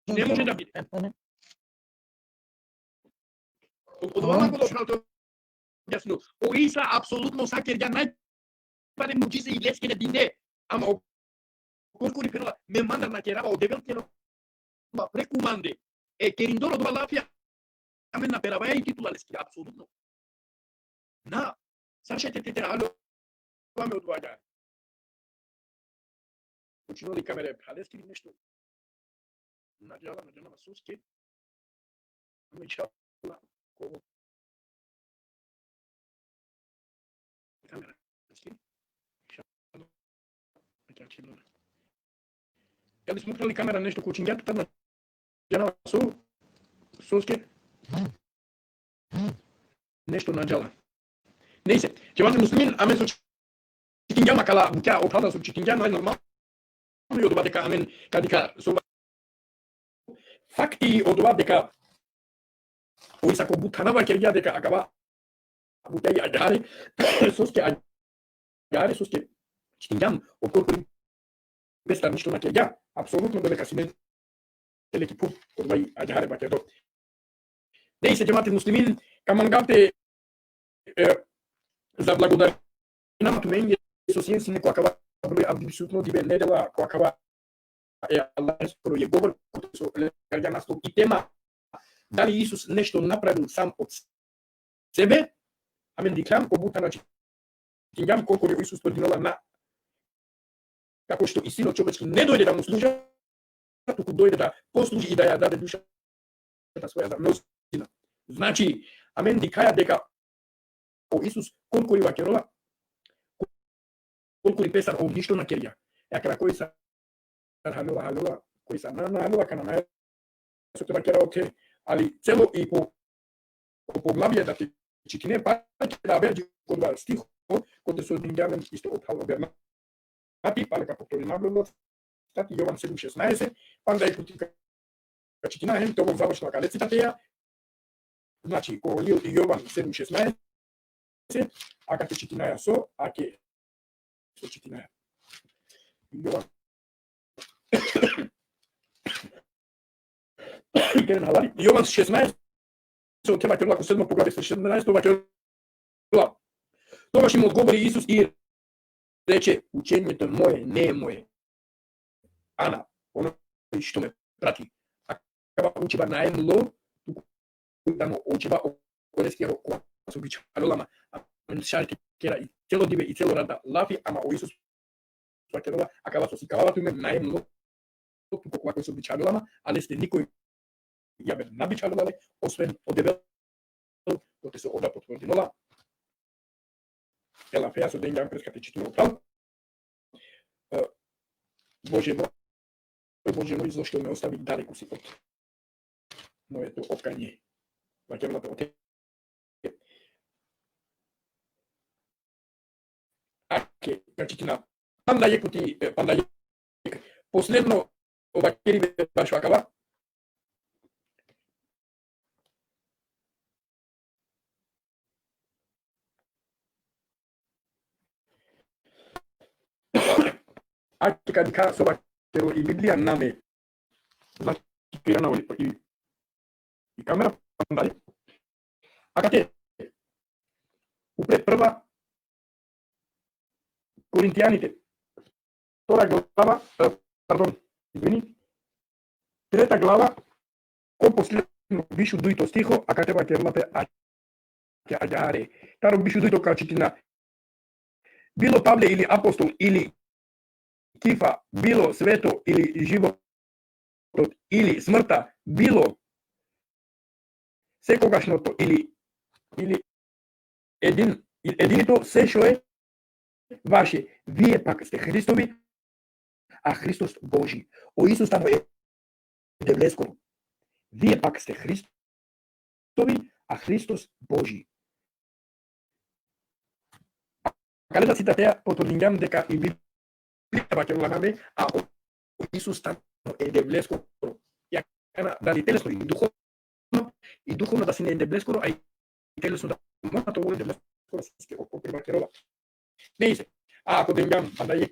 Не може да биде. Од ова го дошнато јасно. О Иса апсолутно сакер ја најпаде муџизе и лески на дине. Ама колку ни пенала ме манда на керава од девелкено преку манде. Е кериндоро до лафија. Аме на пераваја и титула лески апсолутно. На сашете тете ало ме одваѓа. Почино ли камере палески или нешто? Наđala suske. Ами чала коло. Камера. Јали сме украли камера нешто кој чингјата тама наđала суske. Нешто наđала. Не се. Ќе вазе муслимин, аме со чингјама кала буќа опада со чингјама е нормално. И од ова дека амен кадика со факти од ова дека ој сако бутанава ќе ја дека акава буќа ја јаре соске јаре соске чингјам од колку без ништо на ќе ја апсолутно дека си не телеки пу од вај аѓаре баќето. Дей се џемати муслимин камангавте за благодарност на тумење со сиенси некоја кава број абсолютно диве недела која кава е Аллах скоро е говор со легарѓа настол и тема дали Исус нешто направил сам од себе, амен диклам обута на чингам колку е Исус подинала на како што и синот човечки не дојде да му служа, туку дојде да послужи и да ја даде душата своја за мнозина. Значи, амен дикаја дека о Исус колку ли вакерола, колку ли песар о ништо на керја. Ја кој са halula, кој са на halula кана на со тоа ќе работи, али цело и по поглавје да ти читине па ќе да веќе кога стих кога се одињавам исто од халоберна. Ати па лека повтори нагледно стати Јован 7:16, па да е потика читина е тоа завршна каде цитатеја. Значи кога Јован 7:16, а кога читина со, а ке со читина. Јован Јован 16 се отева ќе лако 7 поглавје 16 тоа ќе тогаш им одговори Исус и рече учењето моје не е моје. Ана, оно што ме прати. А кога учи ба наемло, dano očeva okoleského kvasu bičarolama. A šarti kera i celo dive i celo rada lafi, ama o Isus pakerola, acaba să se calava tu mai mult cu kvasu su bičarolama, ale ste nikoj jabe na bičarolale, osven odevel, to se oda potvrdila. Ela fea să denga presca te citu neutral. Bože môj, zašto me ostaviť ďaleko si od moje to otkanie. Vakerola to ote. Aké kačitina panda je posledno vakeri baš vakava. Aké kadika soba kero i Biblia name znači pirana i kamera panda. Akate upred prva Korintijanite, втора глава, трета глава, ко последно вишу дуито стихо, а катева керлапе ајаре. Таро вишу дуито качитина. Било Павле или апостол или Кифа, било свето или животот или смртта, било секогашното или единито се што е ваше, вие пак сте Христови, а Христос Божи. О Исус стану е деблескоро. Вие пак сте Христови, а Христос Божи. Каде да цитатеа потврдингам дека и Библија вакерла наме, а о Исус стану е деблескоро. Ја кана дали телесно и духовно да си не е деблескоро, а и телесно да мора тоа е деблескоро се опривакерова. Не се. А ако денгам панда е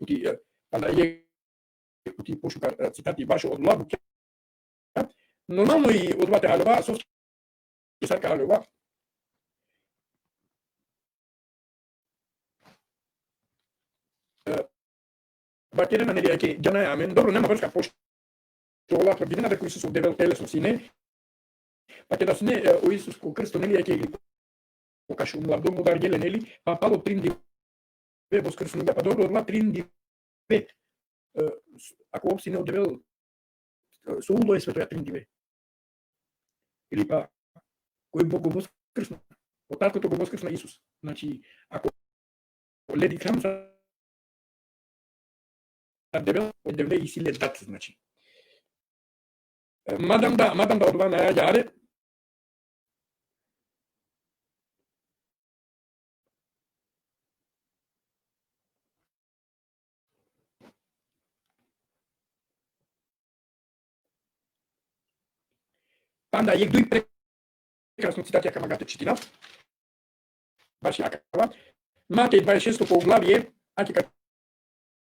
кути пошука цитати башо од лабу. Нормално и од вате алова со сака алова. Бакерена нели ќе ѓана амен. Добро, нема врска пошто ова тврдина дека Исус одевел телесно сине. Па ќе да сне о Исус ко крсто нели ќе ги покашу младому даргеле нели, па пало тринди воскресување, па добро, одма тринди ако опси не одевел со уло е светоја тринди или па кој Бог го воскресна, од таткото го воскресна Исус. Значи, ако леди храм за дебел, одевле и силе дат, значи. Мадам да одва на јаре, панда јек дуј прекрасно цитати ака магате читина. Баш јакава. Матеј 26 поглавје, ака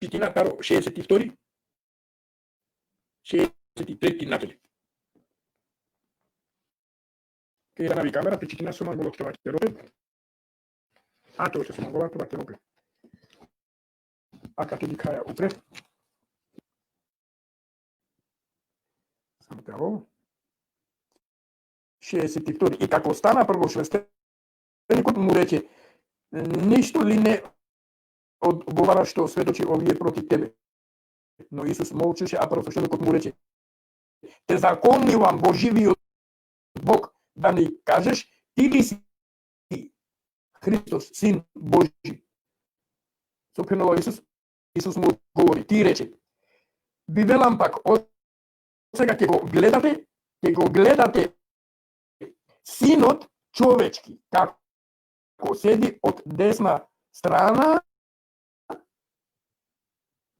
читина таро 62, 63 накели. Ке нави камера, те читина со манголот тоа ќе робе. А тоа што со манголот тоа ќе робе. Ака те ги каја упре. Само таво. 62. И како стана првосвестеникот му рече, ништо ли не одговара што сведочи овие против тебе? Но Исус молчеше, а првосвестеникот му рече, те законувам во живиот Бог да ни кажеш, ти ли си Христос, Син Божи? Сопренува Исус му говори, ти рече, ви велам пак, од сега ќе го гледате Синот човечки, како седи од десна страна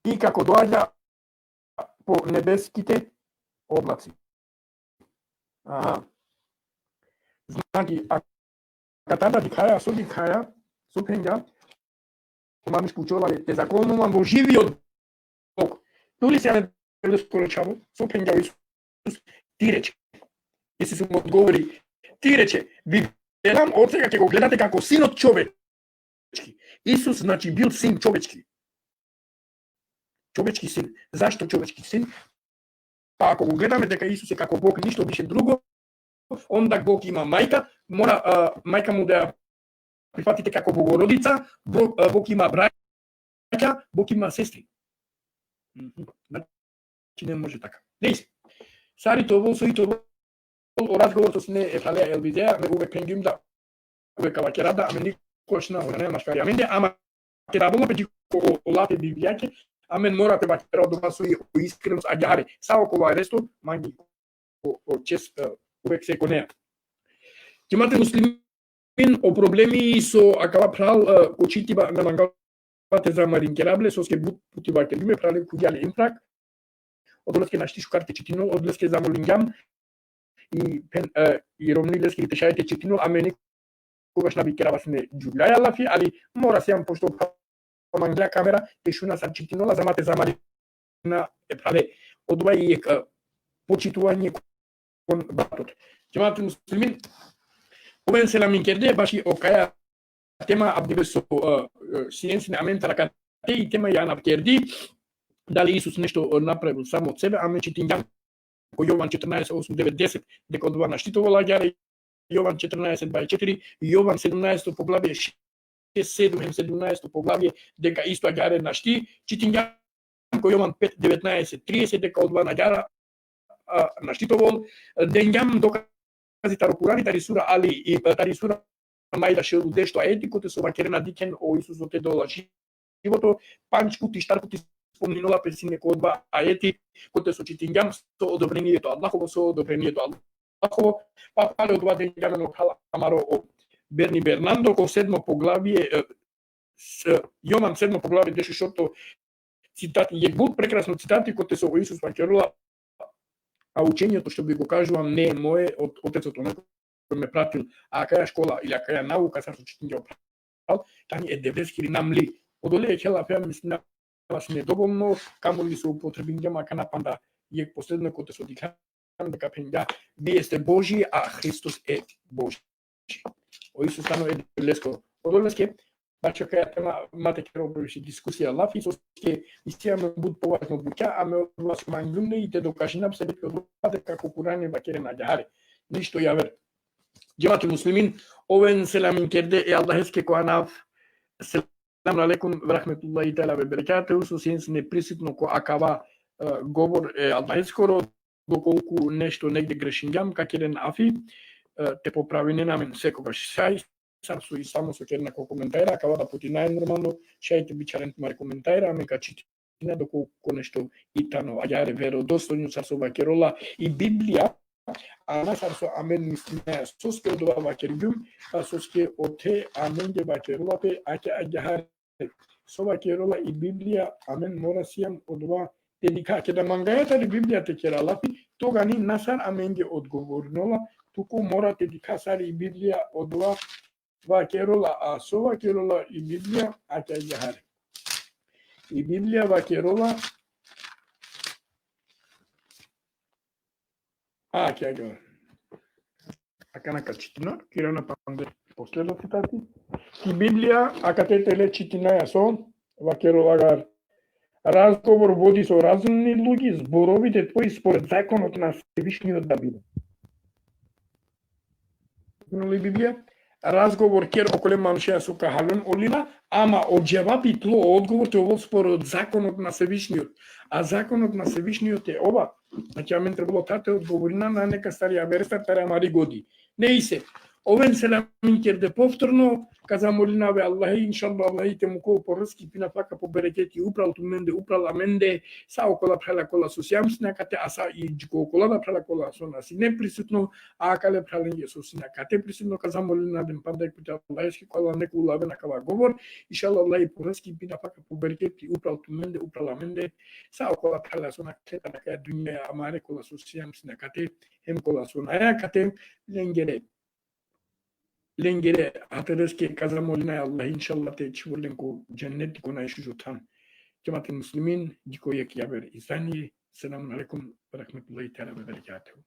и како доаѓа по небеските облаци. Значи, ако тата дихаја, со пенѓа, мамиш пучолале, те законувам во живиот Бог. Тули се јаве скорочаво, со пенѓа Исус, ти рече. Исус му одговори, ти рече, ви велам, од сега ќе го гледате како синот човечки. Исус, значи, бил син човечки. Човечки син. Зашто човечки син? Па ако го гледаме дека Исус е како Бог, ништо беше друго, onda Bog ima majka, mora majka mu da ja prihvatite kako Bogorodica, Bog ima braća, Bog ima sestri. Znači ne može така. Дейс. Сари тоа соито разговор со сне е фалеа елбидеа, ме увек пенгим да увек кава ќе рада, аме никош на не машкари аменде, ама ќе рабола пети олате библијаке, амен морате бакера дома со искреност аѓаре. Сао кова ресто манги о чес увек се конеа. Ќе имате муслимин о проблеми со акава прал кочитиба на мангавате за маринкерабле, со ске путива ке биме прале куѓале импрак. Odlesky našti šukarte čitinu, odlesky zamolingam i rovnilesky tešajte čitinu, a meni kovaš nabikera vasne džubljaja lafi, ali mora se jam pošto mangla kamera tešuna sa čitinola zamate zamarina prave odvaj je počituvanje kon batot. Jemaat muslimin, oven selam inkerde bashi okaya tema abdibeso sciențe amenta la kate i tema ja nabkerdi. Дали Исус нешто направил само од себе, аме читињам по Јован 14, 8, 9, 10, дека од два наштитувала ѓаре, Јован 14, 24, Јован 17 поглавје 6, 7, 17 поглавје, дека исто ѓаре нашти, читињам по Јован 5, 19, 30, дека од два наѓара наштитувал, денѓам докази тарокурани, тари сура Али и тари сура Мајда шелу дешто етикоте со вакерена дикен о Исусот е дола живото, панч пути, штар пути спомнила пресине кодба аети, коте со читињам со одобрението Аллахово, со одобрението Аллахово, па пале од два денјамено камаро о Берни Бернандо, ко 7 поглавие, Јован 7 поглавие, дешешото цитати, е буд прекрасно цитати, коте со Исус вакерула, а учењето што би го кажувам не е мое, од отецот оној кој ме пратил, а каја школа или каја наука са со читиња оправил, тани е 90 или намли, одоле е хела пеа мислина, вас не доволно, камоли се употребињама кана панда е последно коте со дикан дека пенѓа вие сте Божи, а Христос е Божи. О Исус стано е леско. Одолеске, бача каја тема мате керо провиши дискусија лафи, со ке истијаме буд поважно буќа, аме од вас мангумне и те докажинам се дека одвате како Куране бакере на ѓаре. Ништо јавер. Џемати муслимин, овен селамин керде е Аллахеске коанав Assalamu alaikum wa rahmatullahi ta'ala wa barakatuhu. Со сенс неприсутно ко акава говор албанскоро, доколку нешто негде грешињам, какерен афи, те поправи не намен секогаш сај, сарсу и само со керна ко коментајра, акава да пути најнормално, шајте бичарен мари коментајра, аме качитина доколку нешто итано, ајаре веродостојно сарсу вакерола и Библија, ана сарсу амен мислиме соске одова вакергум, соске оте амен де вакерола пе аке ајаре. Со вакерола и Библија, амен мора сијам одва делика, ке да мангајата ли Библија те кера лапи, тога ни насар амен ге одговорнола, туку мора те дикасари и Библија одва вакерола, а со вакерола и Библија, аке ајаре. И Библија вакерола, аке ајаре. Ака на качитина, кира на панде последно цитати. И Библија, ака те теле читинаја со вакеролагар. Разговор води со разумни луѓе, зборовите твои според законот на Всевишниот да биде. Ли Библија? Разговор кер околе маншеја со кахален олина, ама од џевапи тло одговор те овол според законот на Всевишниот. А законот на Всевишниот е ова. Значи, амен требало тате одговорина на нека старија верста тарамари годи. Не и се. Овен селамин керде повторно, каза молинаве Аллахи, иншалла Аллахи те му кол поръски пина плака по берекети, упрал туменде, упрал аменде, са окола прала кола со сјамснакате, а са и джко окола да прала кола со наси не присутно, а кале праленје со синакате присутно, каза молина ден пандек пите Аллахи, кола неку улаве на кава говор, иншалла Аллахи поръски пина плака по берекети, упрал туменде, упрал аменде, са окола прала со наката, на каја дуња амаре кола со сјамснакате, хем кола со најакате, Lengere atereske kaza molina Allah inşallah te çivolen ko cennet ko na şujutan. Cemaat muslimin diko yak yaber isani. Selamun aleyküm ve rahmetullahi teala ve berekatuhu.